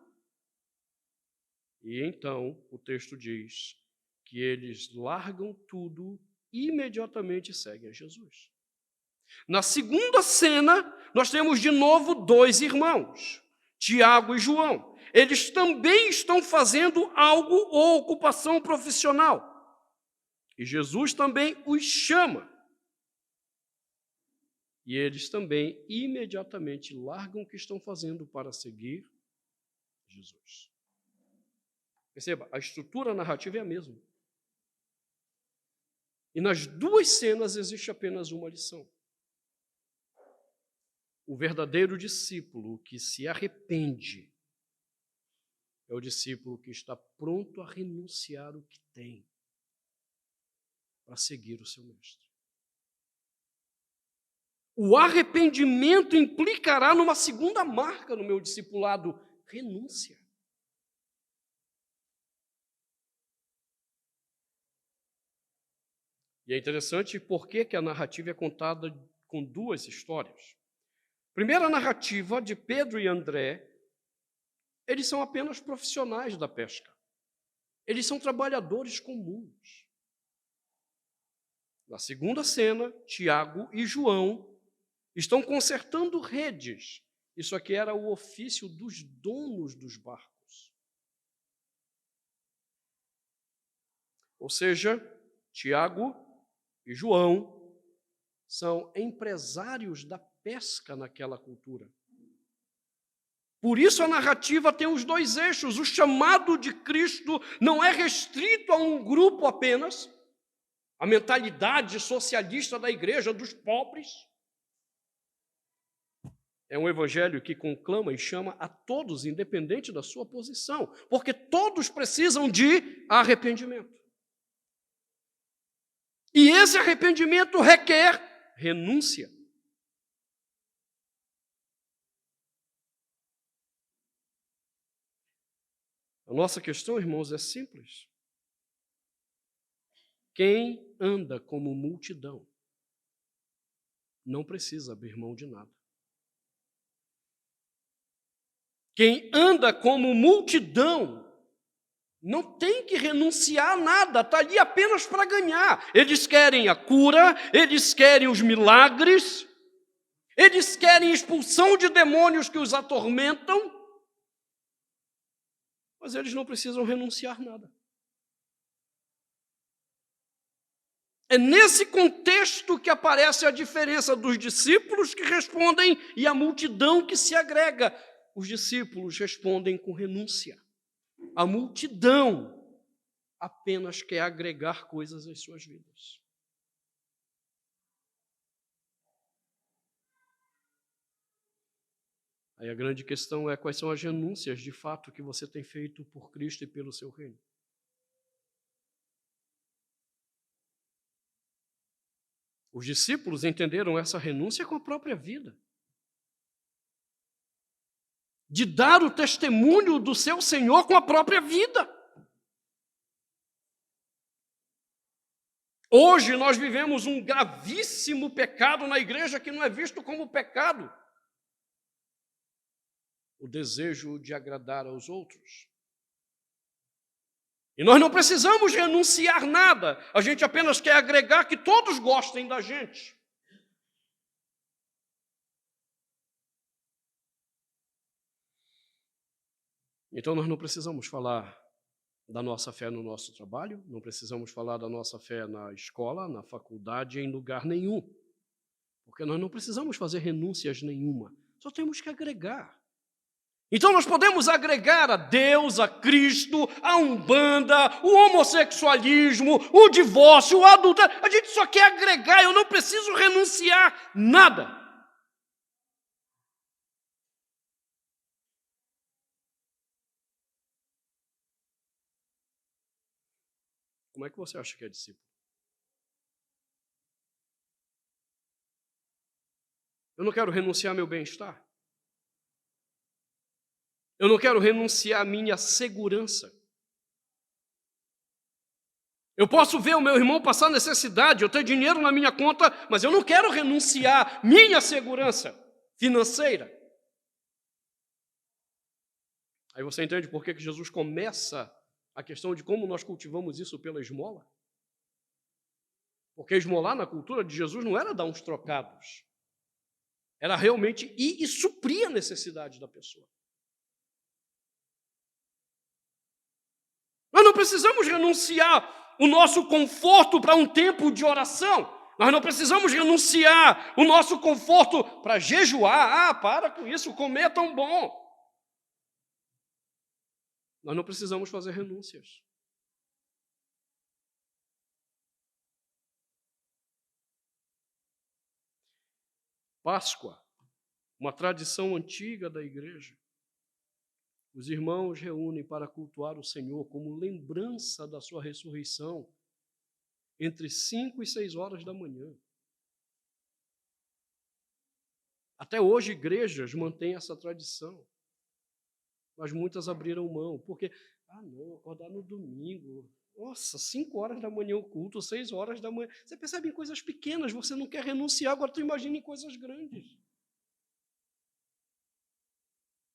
E então, o texto diz que eles largam tudo e imediatamente seguem a Jesus. Na segunda cena, nós temos de novo 2 irmãos, Tiago e João. Eles também estão fazendo algo ou ocupação profissional. E Jesus também os chama. E eles também imediatamente largam o que estão fazendo para seguir Jesus. Perceba, a estrutura narrativa é a mesma. E nas 2 cenas existe apenas uma lição. O verdadeiro discípulo que se arrepende é o discípulo que está pronto a renunciar o que tem para seguir o seu mestre. O arrependimento implicará numa segunda marca no meu discipulado: renúncia. E é interessante porque a narrativa é contada com 2 histórias. Primeira narrativa de Pedro e André, eles são apenas profissionais da pesca. Eles são trabalhadores comuns. Na segunda cena, Tiago e João estão consertando redes. Isso aqui era o ofício dos donos dos barcos. Ou seja, Tiago e João são empresários da pesca naquela cultura. Por isso a narrativa tem os dois eixos. O chamado de Cristo não é restrito a um grupo apenas, a mentalidade socialista da igreja dos pobres. É um evangelho que conclama e chama a todos, independente da sua posição, porque todos precisam de arrependimento. E esse arrependimento requer renúncia. A nossa questão, irmãos, é simples. Quem anda como multidão não precisa abrir mão de nada. Quem anda como multidão não tem que renunciar a nada, está ali apenas para ganhar. Eles querem a cura, eles querem os milagres, eles querem expulsão de demônios que os atormentam, mas eles não precisam renunciar a nada. É nesse contexto que aparece a diferença dos discípulos que respondem e a multidão que se agrega. Os discípulos respondem com renúncia. A multidão apenas quer agregar coisas às suas vidas. Aí a grande questão é quais são as renúncias de fato que você tem feito por Cristo e pelo seu reino. Os discípulos entenderam essa renúncia com a própria vida. De dar o testemunho do seu Senhor com a própria vida. Hoje nós vivemos um gravíssimo pecado na igreja que não é visto como pecado. O desejo de agradar aos outros. E nós não precisamos renunciar nada, a gente apenas quer agregar que todos gostem da gente. Então nós não precisamos falar da nossa fé no nosso trabalho, não precisamos falar da nossa fé na escola, na faculdade, em lugar nenhum. Porque nós não precisamos fazer renúncias nenhuma, só temos que agregar. Então nós podemos agregar a Deus, a Cristo, a Umbanda, o homossexualismo, o divórcio, o adultério. A gente só quer agregar, eu não preciso renunciar nada. Como é que você acha que é discípulo? Eu não quero renunciar ao meu bem-estar. Eu não quero renunciar à minha segurança. Eu posso ver o meu irmão passar necessidade, eu ter dinheiro na minha conta, mas eu não quero renunciar à minha segurança financeira. Aí você entende por que Jesus começa a questão de como nós cultivamos isso pela esmola? Porque esmolar na cultura de Jesus não era dar uns trocados. Era realmente ir e suprir a necessidade da pessoa. Nós não precisamos renunciar o nosso conforto para um tempo de oração. Nós não precisamos renunciar o nosso conforto para jejuar. Ah, para com isso, comer é tão bom. Nós não precisamos fazer renúncias. Páscoa, uma tradição antiga da igreja. Os irmãos reúnem para cultuar o Senhor como lembrança da sua ressurreição entre 5 e 6 horas da manhã. Até hoje, igrejas mantêm essa tradição, mas muitas abriram mão, porque, não, acordar no domingo, nossa, 5 horas da manhã o culto, 6 horas da manhã, você percebe em coisas pequenas, você não quer renunciar, agora tu imagina em coisas grandes.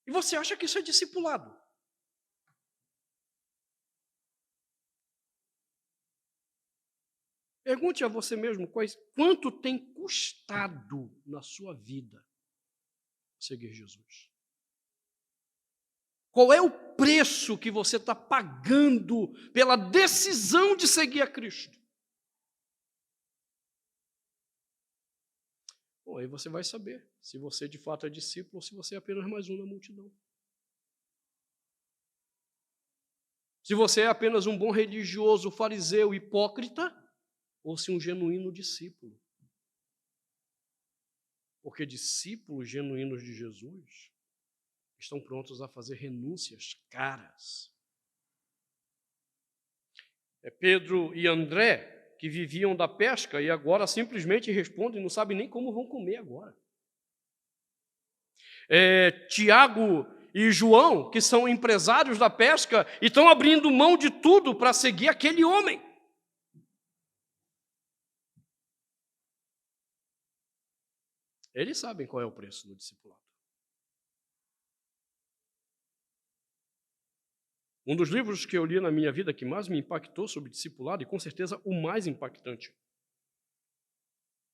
E você acha que isso é discipulado? Pergunte a você mesmo quanto tem custado na sua vida seguir Jesus. Qual é o preço que você está pagando pela decisão de seguir a Cristo? Bom, aí você vai saber se você de fato é discípulo ou se você é apenas mais um na multidão. se você é apenas um bom religioso, fariseu, hipócrita, ou se um genuíno discípulo. Porque discípulos genuínos de Jesus estão prontos a fazer renúncias caras. É Pedro e André que viviam da pesca e agora simplesmente respondem, não sabem nem como vão comer agora. Tiago e João, que são empresários da pesca e estão abrindo mão de tudo para seguir aquele homem. Eles sabem qual é o preço do discipulado. Um dos livros que eu li na minha vida que mais me impactou sobre discipulado, e com certeza o mais impactante,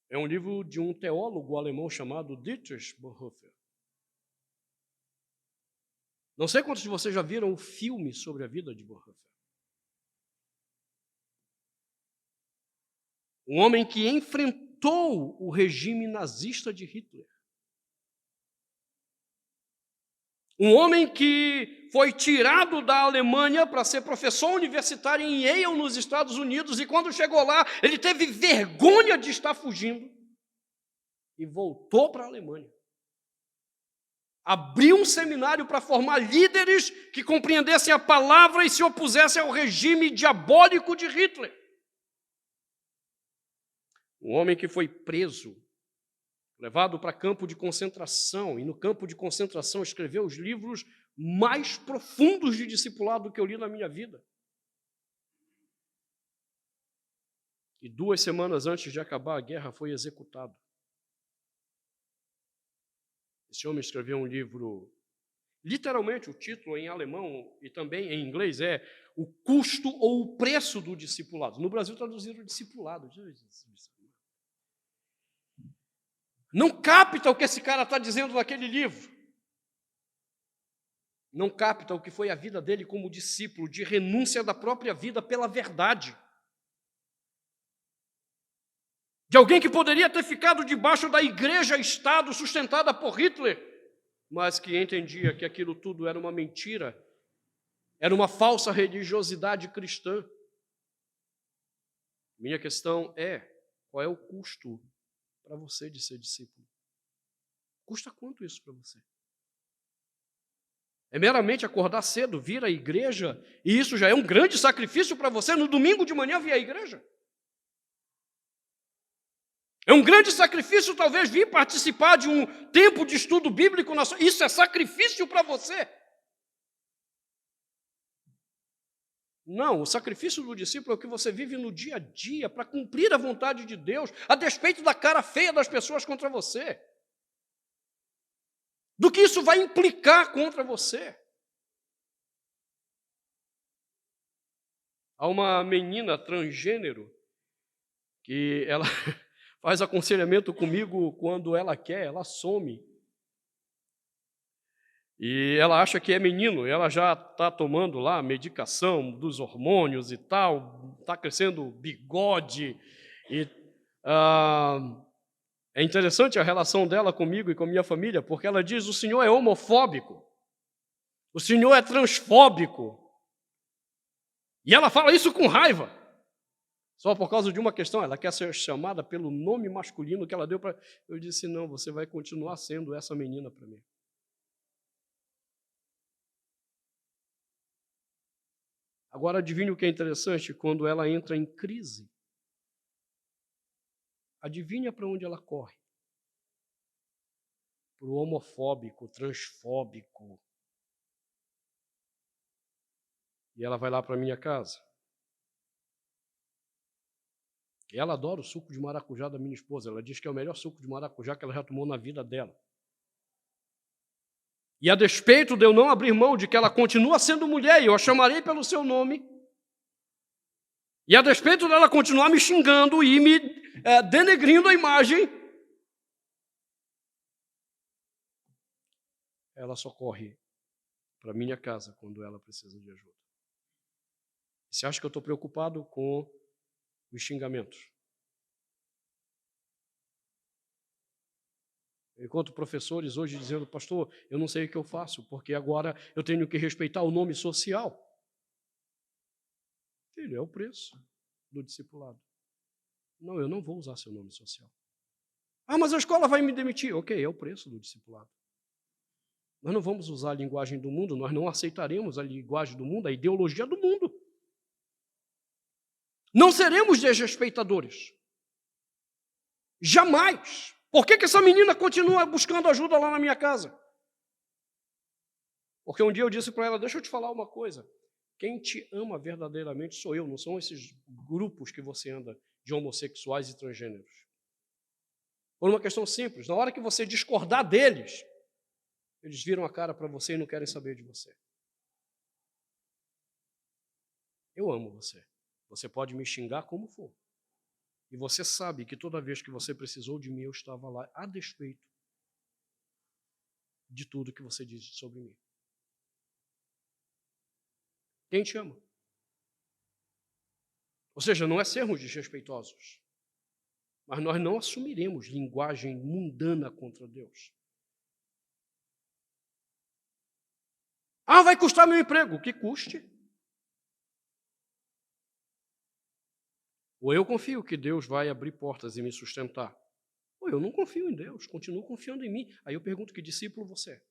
é um livro de um teólogo alemão chamado Dietrich Bonhoeffer. Não sei quantos de vocês já viram o filme sobre a vida de Bonhoeffer. Um homem que enfrentou o regime nazista de Hitler. Um homem que foi tirado da Alemanha para ser professor universitário em Yale, nos Estados Unidos, e quando chegou lá, ele teve vergonha de estar fugindo e voltou para a Alemanha. Abriu um seminário para formar líderes que compreendessem a palavra e se opusessem ao regime diabólico de Hitler. Um homem que foi preso, levado para campo de concentração, e no campo de concentração escreveu os livros mais profundos de discipulado que eu li na minha vida. E 2 semanas antes de acabar a guerra foi executado. Esse homem escreveu um livro, literalmente o título em alemão e também em inglês é O Custo ou o Preço do Discipulado. No Brasil traduziram discipulado. Não capta o que esse cara está dizendo naquele livro. Não capta o que foi a vida dele como discípulo, de renúncia da própria vida pela verdade. De alguém que poderia ter ficado debaixo da igreja-estado sustentada por Hitler, mas que entendia que aquilo tudo era uma mentira, era uma falsa religiosidade cristã. Minha questão é, qual é o custo para você de ser discípulo? Custa quanto isso para você? É meramente acordar cedo, vir à igreja, e isso já é um grande sacrifício para você no domingo de manhã vir à igreja? É um grande sacrifício talvez vir participar de um tempo de estudo bíblico, isso é sacrifício para você? Não, o sacrifício do discípulo é o que você vive no dia a dia para cumprir a vontade de Deus, a despeito da cara feia das pessoas contra você. Do que isso vai implicar contra você. Há uma menina transgênero que ela faz aconselhamento comigo quando ela quer, ela some. E ela acha que é menino, ela já está tomando lá medicação dos hormônios e tal, está crescendo bigode. É interessante a relação dela comigo e com a minha família, porque ela diz, o senhor é homofóbico, o senhor é transfóbico. E ela fala isso com raiva, só por causa de uma questão, ela quer ser chamada pelo nome masculino que ela deu para... Eu disse, não, você vai continuar sendo essa menina para mim. Agora, adivinha o que é interessante? Quando ela entra em crise, adivinha para onde ela corre? Para o homofóbico, transfóbico. E ela vai lá para a minha casa. E ela adora o suco de maracujá da minha esposa. Ela diz que é o melhor suco de maracujá que ela já tomou na vida dela. E a despeito de eu não abrir mão de que ela continua sendo mulher, e eu a chamarei pelo seu nome, e a despeito dela continuar me xingando e me denegrindo a imagem, ela só corre para minha casa quando ela precisa de ajuda. Você acha que eu estou preocupado com os xingamentos? Eu encontro professores hoje dizendo, pastor, eu não sei o que eu faço, porque agora eu tenho que respeitar o nome social. Filho, é o preço do discipulado. Não, eu não vou usar seu nome social. Ah, mas a escola vai me demitir. Ok, é o preço do discipulado. Nós não vamos usar a linguagem do mundo, nós não aceitaremos a linguagem do mundo, a ideologia do mundo. Não seremos desrespeitadores. Jamais. Por que essa menina continua buscando ajuda lá na minha casa? Porque um dia eu disse para ela, deixa eu te falar uma coisa. Quem te ama verdadeiramente sou eu, não são esses grupos que você anda de homossexuais e transgêneros. Por uma questão simples, na hora que você discordar deles, eles viram a cara para você e não querem saber de você. Eu amo você. Você pode me xingar como for. E você sabe que toda vez que você precisou de mim, eu estava lá a despeito de tudo que você disse sobre mim. Quem te ama? Ou seja, não é sermos desrespeitosos, mas nós não assumiremos linguagem mundana contra Deus. Ah, vai custar meu emprego. Que custe. Ou eu confio que Deus vai abrir portas e me sustentar. Ou eu não confio em Deus, continuo confiando em mim. Aí eu pergunto, que discípulo você é?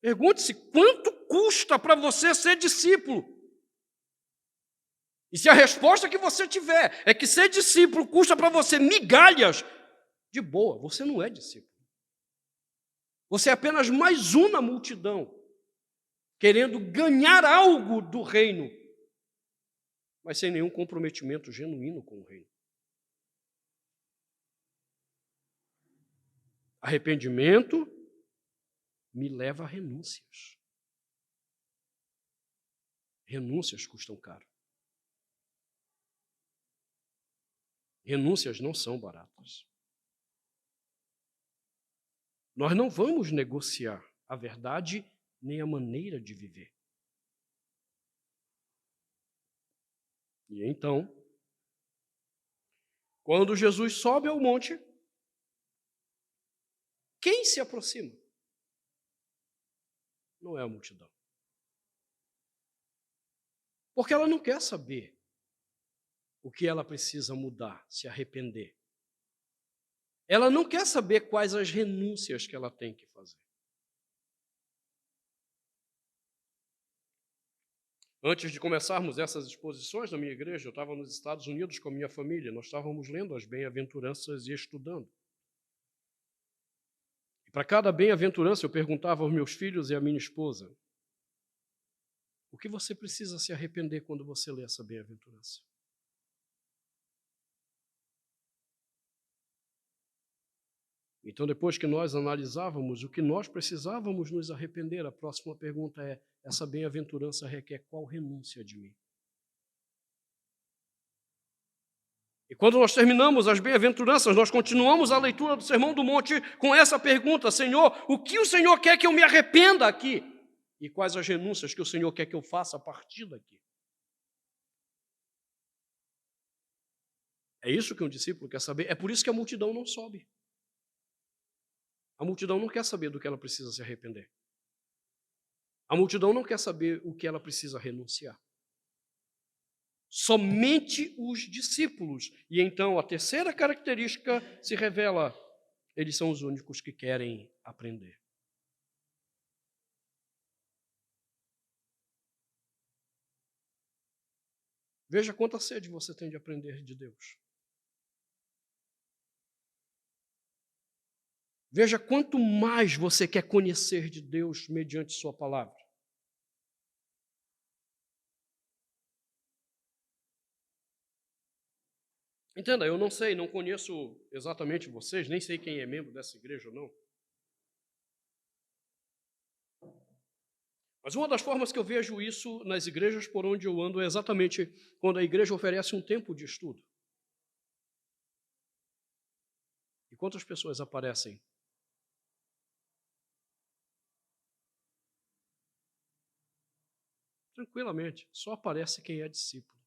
Pergunte-se quanto custa para você ser discípulo. E se a resposta que você tiver é que ser discípulo custa para você migalhas, de boa, você não é discípulo. Você é apenas mais um na multidão, querendo ganhar algo do reino, mas sem nenhum comprometimento genuíno com o reino. Arrependimento me leva a renúncias. Renúncias custam caro. Renúncias não são baratas. Nós não vamos negociar a verdade nem a maneira de viver. E então, quando Jesus sobe ao monte, quem se aproxima? Não é a multidão. Porque ela não quer saber o que ela precisa mudar, se arrepender. Ela não quer saber quais as renúncias que ela tem que fazer. Antes de começarmos essas exposições na minha igreja, eu estava nos Estados Unidos com a minha família, nós estávamos lendo as bem-aventuranças e estudando. E para cada bem-aventurança eu perguntava aos meus filhos e à minha esposa, o que você precisa se arrepender quando você lê essa bem-aventurança? Então, depois que nós analisávamos o que nós precisávamos nos arrepender, a próxima pergunta é, essa bem-aventurança requer qual renúncia de mim? E quando nós terminamos as bem-aventuranças, nós continuamos a leitura do Sermão do Monte com essa pergunta, Senhor, o que o Senhor quer que eu me arrependa aqui? E quais as renúncias que o Senhor quer que eu faça a partir daqui? É isso que um discípulo quer saber. É por isso que a multidão não sobe. A multidão não quer saber do que ela precisa se arrepender. A multidão não quer saber o que ela precisa renunciar. Somente os discípulos. E então a terceira característica se revela: eles são os únicos que querem aprender. Veja quanta sede você tem de aprender de Deus. Veja quanto mais você quer conhecer de Deus mediante sua palavra. Entenda, eu não sei, não conheço exatamente vocês, nem sei quem é membro dessa igreja ou não. Mas uma das formas que eu vejo isso nas igrejas por onde eu ando é exatamente quando a igreja oferece um tempo de estudo. E quantas pessoas aparecem? Tranquilamente, só aparece quem é discípulo.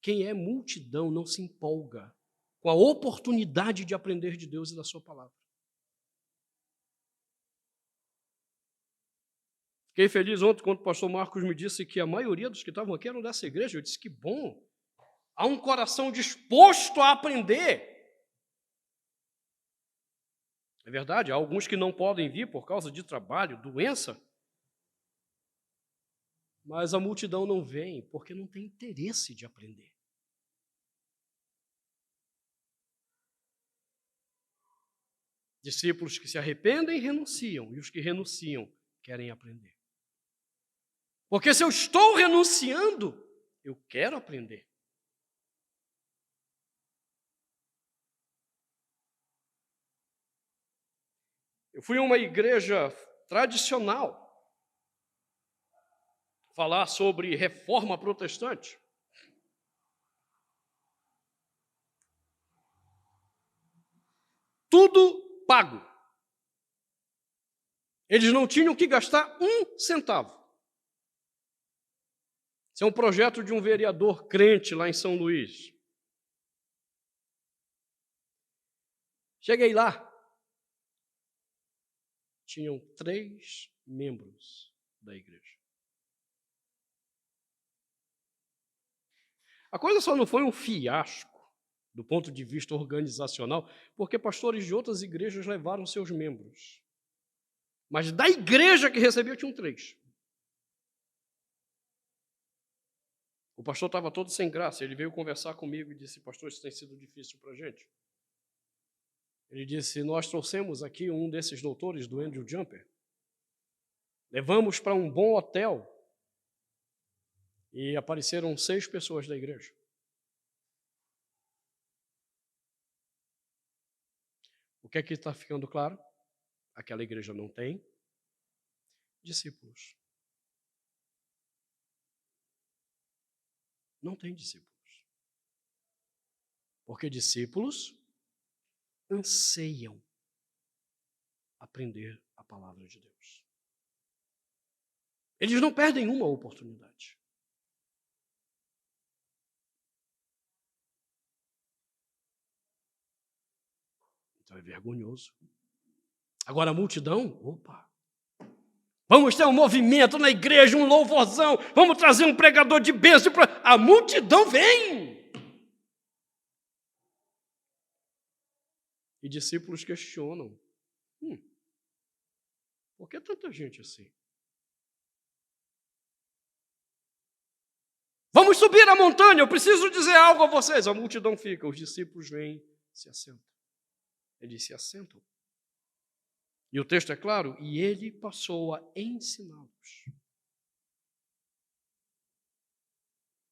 Quem é multidão não se empolga com a oportunidade de aprender de Deus e da sua palavra. Fiquei feliz ontem quando o pastor Marcos me disse que a maioria dos que estavam aqui eram dessa igreja. Eu disse, que bom. Há um coração disposto a aprender. É verdade, há alguns que não podem vir por causa de trabalho, doença. Mas a multidão não vem porque não tem interesse de aprender. Discípulos que se arrependem renunciam, e os que renunciam querem aprender. Porque se eu estou renunciando, eu quero aprender. Eu fui a uma igreja tradicional falar sobre reforma protestante. Tudo pago. Eles não tinham que gastar um centavo. Isso é um projeto de um vereador crente lá em São Luís. Cheguei lá. Tinham 3 membros da igreja. A coisa só não foi um fiasco do ponto de vista organizacional, porque pastores de outras igrejas levaram seus membros. Mas da igreja que recebeu, tinham 3. O pastor estava todo sem graça. Ele veio conversar comigo e disse, pastor, isso tem sido difícil para a gente. Ele disse, nós trouxemos aqui um desses doutores do Andrew Jumper. Levamos para um bom hotel e apareceram 6 pessoas da igreja. O que é que está ficando claro? Aquela igreja não tem discípulos. Não tem discípulos. Porque discípulos anseiam aprender a palavra de Deus. Eles não perdem uma oportunidade. Então é vergonhoso. Agora a multidão, opa! Vamos ter um movimento na igreja, um louvorzão, vamos trazer um pregador de bênção. A multidão vem! E discípulos questionam. Por que tanta gente assim? Vamos subir a montanha, eu preciso dizer algo a vocês. A multidão fica, os discípulos vêm, se assentam. Eles se assentam. E o texto é claro, e ele passou a ensiná-los.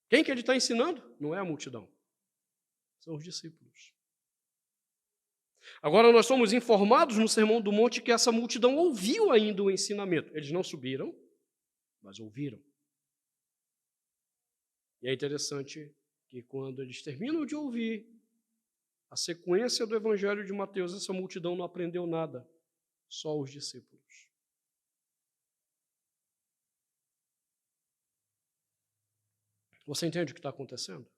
Quem que ele está ensinando? Não é a multidão. São os discípulos. Agora nós somos informados no Sermão do Monte que essa multidão ouviu ainda o ensinamento. Eles não subiram, mas ouviram. E é interessante que quando eles terminam de ouvir a sequência do Evangelho de Mateus, essa multidão não aprendeu nada, só os discípulos. Você entende o que está acontecendo?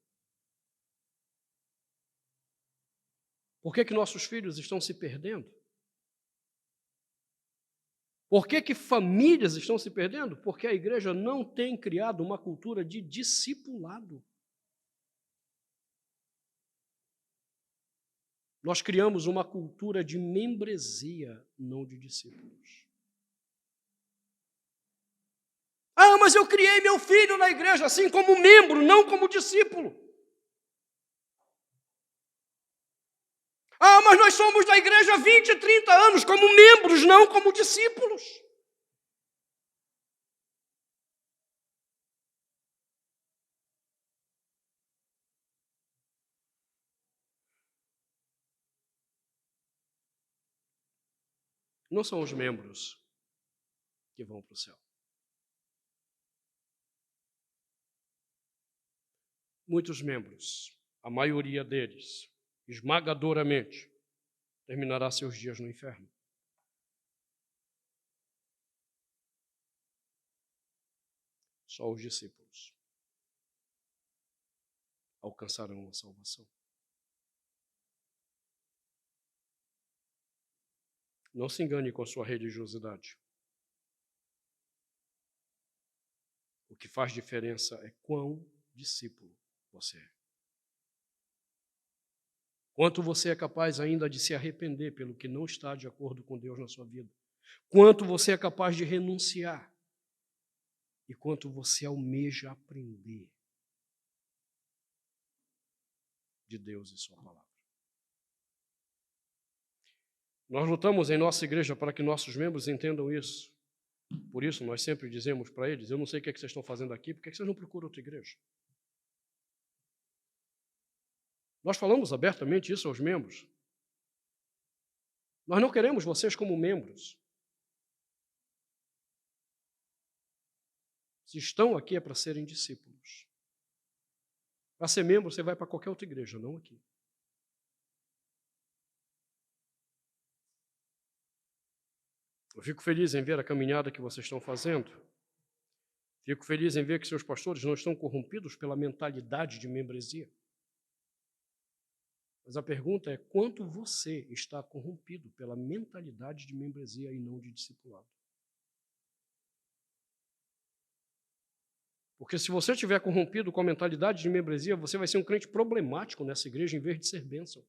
Por que nossos filhos estão se perdendo? Por que famílias estão se perdendo? Porque a igreja não tem criado uma cultura de discipulado. Nós criamos uma cultura de membresia, não de discípulos. Ah, mas eu criei meu filho na igreja assim como membro, não como discípulo. Ah, mas nós somos da igreja há 20, 30 anos como membros, não como discípulos. Não são os membros que vão para o céu. Muitos membros, a maioria deles, esmagadoramente, terminará seus dias no inferno. Só os discípulos alcançarão a salvação. Não se engane com a sua religiosidade. que faz diferença é quão discípulo você é. Quanto você é capaz ainda de se arrepender pelo que não está de acordo com Deus na sua vida. Quanto você é capaz de renunciar. E quanto você almeja aprender de Deus e sua palavra. Nós lutamos em nossa igreja para que nossos membros entendam isso. Por isso, nós sempre dizemos para eles, eu não sei o que vocês estão fazendo aqui, por que vocês não procuram outra igreja? Nós falamos abertamente isso aos membros. Nós não queremos vocês como membros. Se estão aqui é para serem discípulos. Para ser membro, você vai para qualquer outra igreja, não aqui. Eu fico feliz em ver a caminhada que vocês estão fazendo. Fico feliz em ver que seus pastores não estão corrompidos pela mentalidade de membresia. Mas a pergunta é, quanto você está corrompido pela mentalidade de membresia e não de discipulado? Porque se você estiver corrompido com a mentalidade de membresia, você vai ser um crente problemático nessa igreja em vez de ser bênção.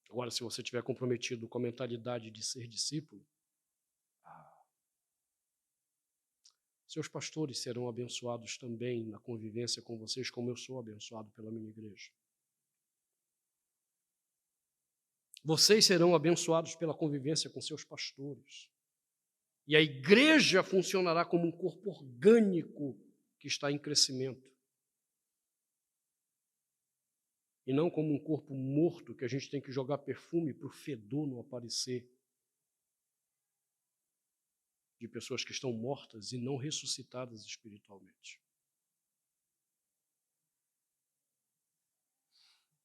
Agora, se você estiver comprometido com a mentalidade de ser discípulo, seus pastores serão abençoados também na convivência com vocês, como eu sou abençoado pela minha igreja. Vocês serão abençoados pela convivência com seus pastores. E a igreja funcionará como um corpo orgânico que está em crescimento. E não como um corpo morto que a gente tem que jogar perfume para o fedor não aparecer. De pessoas que estão mortas e não ressuscitadas espiritualmente.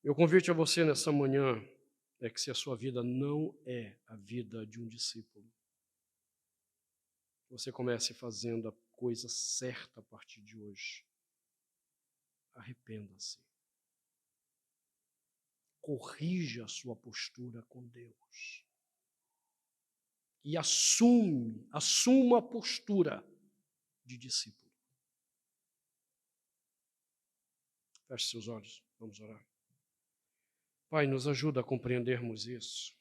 Meu convite a você nessa manhã é que se a sua vida não é a vida de um discípulo, você comece fazendo a coisa certa a partir de hoje. Arrependa-se. Corrija a sua postura com Deus. E assuma a postura de discípulo. Feche seus olhos, vamos orar. Pai, nos ajuda a compreendermos isso.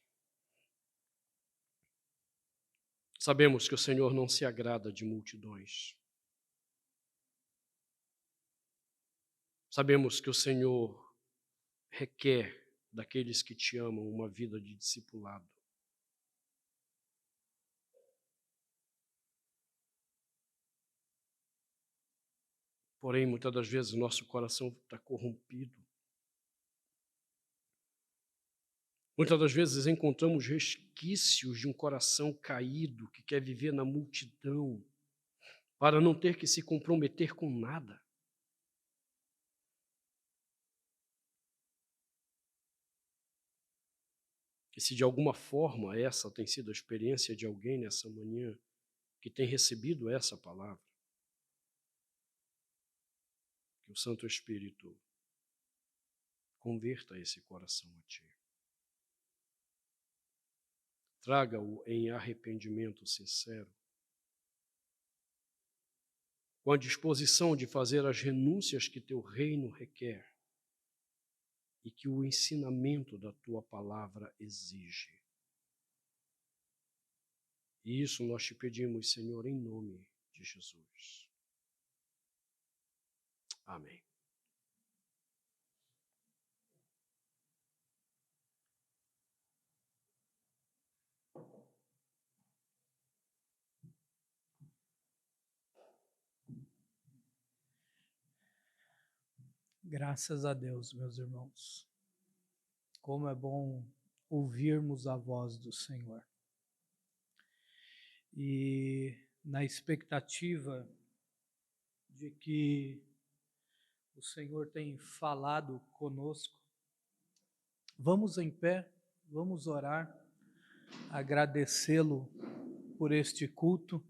Sabemos que o Senhor não se agrada de multidões. Sabemos que o Senhor requer daqueles que te amam uma vida de discipulado. Porém, muitas das vezes, nosso coração está corrompido. Muitas das vezes encontramos resquícios de um coração caído que quer viver na multidão para não ter que se comprometer com nada. E se de alguma forma essa tem sido a experiência de alguém nessa manhã que tem recebido essa palavra, que o Santo Espírito converta esse coração a Ti. Traga-o em arrependimento sincero, com a disposição de fazer as renúncias que Teu reino requer e que o ensinamento da Tua palavra exige. E isso nós te pedimos, Senhor, em nome de Jesus. Amém. Graças a Deus, meus irmãos. Como é bom ouvirmos a voz do Senhor. E na expectativa de que o Senhor tem falado conosco, vamos em pé, vamos orar, agradecê-lo por este culto,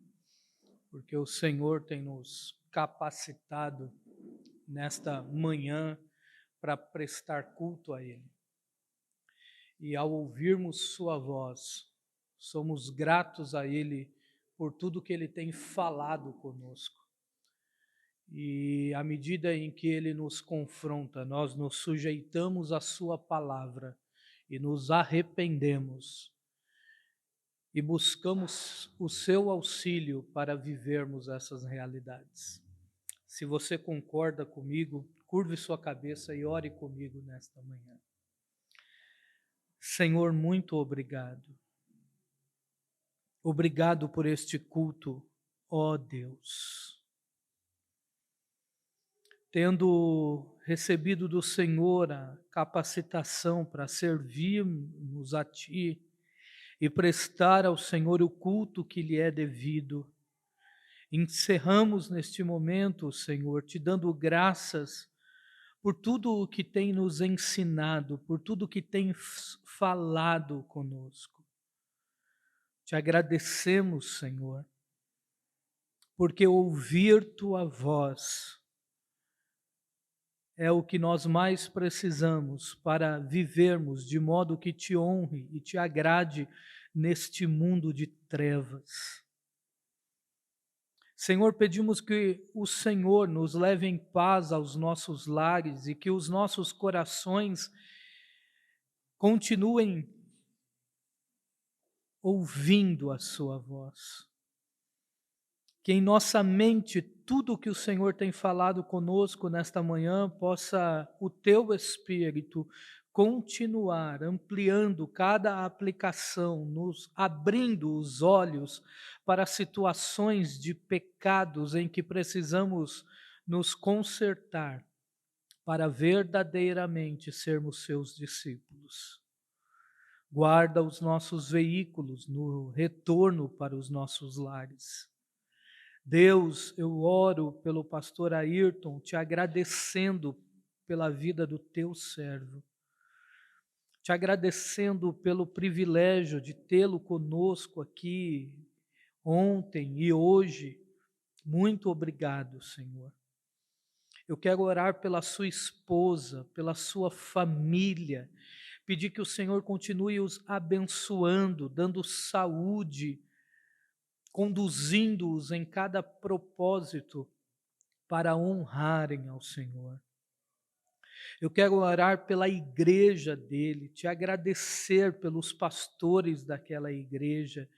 porque o Senhor tem nos capacitado nesta manhã para prestar culto a Ele. E ao ouvirmos sua voz, somos gratos a Ele por tudo que Ele tem falado conosco. E à medida em que Ele nos confronta, nós nos sujeitamos à Sua palavra e nos arrependemos e buscamos o Seu auxílio para vivermos essas realidades. Se você concorda comigo, curve sua cabeça e ore comigo nesta manhã. Senhor, muito obrigado. Obrigado por este culto, ó Deus. Tendo recebido do Senhor a capacitação para servirmos a Ti e prestar ao Senhor o culto que lhe é devido, encerramos neste momento, Senhor, te dando graças por tudo o que tem nos ensinado, por tudo o que tem falado conosco. Te agradecemos, Senhor, porque ouvir Tua voz é o que nós mais precisamos para vivermos de modo que Te honre e Te agrade neste mundo de trevas. Senhor, pedimos que o Senhor nos leve em paz aos nossos lares e que os nossos corações continuem ouvindo a Sua voz. Que em nossa mente, tudo o que o Senhor tem falado conosco nesta manhã, possa o Teu Espírito continuar ampliando cada aplicação, nos abrindo os olhos para situações de pecados em que precisamos nos consertar para verdadeiramente sermos Seus discípulos. Guarda os nossos veículos no retorno para os nossos lares. Deus, eu oro pelo pastor Ayrton, te agradecendo pela vida do teu servo, te agradecendo pelo privilégio de tê-lo conosco aqui ontem e hoje. Muito obrigado, Senhor. Eu quero orar pela sua esposa, pela sua família, pedir que o Senhor continue os abençoando, dando saúde, conduzindo-os em cada propósito para honrarem ao Senhor. Eu quero orar pela igreja dele, te agradecer pelos pastores daquela igreja,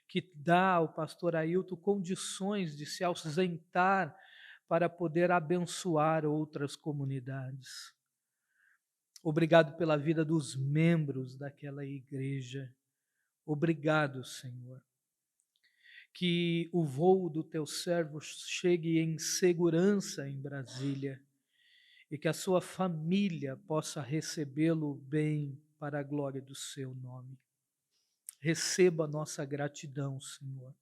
que dá ao pastor Ailton condições de se ausentar para poder abençoar outras comunidades. Obrigado pela vida dos membros daquela igreja. Obrigado, Senhor. Que o voo do teu servo chegue em segurança em Brasília e que a sua família possa recebê-lo bem para a glória do seu nome. Receba a nossa gratidão, Senhor,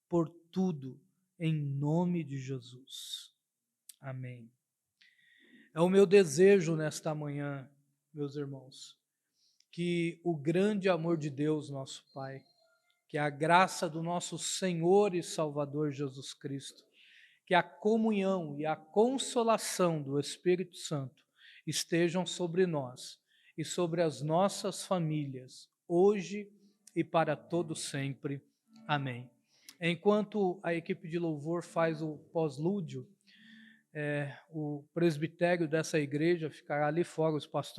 por tudo, em nome de Jesus. Amém. É o meu desejo nesta manhã, meus irmãos, que o grande amor de Deus, nosso Pai, que a graça do nosso Senhor e Salvador Jesus Cristo, que a comunhão e a consolação do Espírito Santo estejam sobre nós e sobre as nossas famílias, hoje e para todo sempre. Amém. Enquanto a equipe de louvor faz o pós-lúdio, o presbitério dessa igreja ficará ali fora, os pastores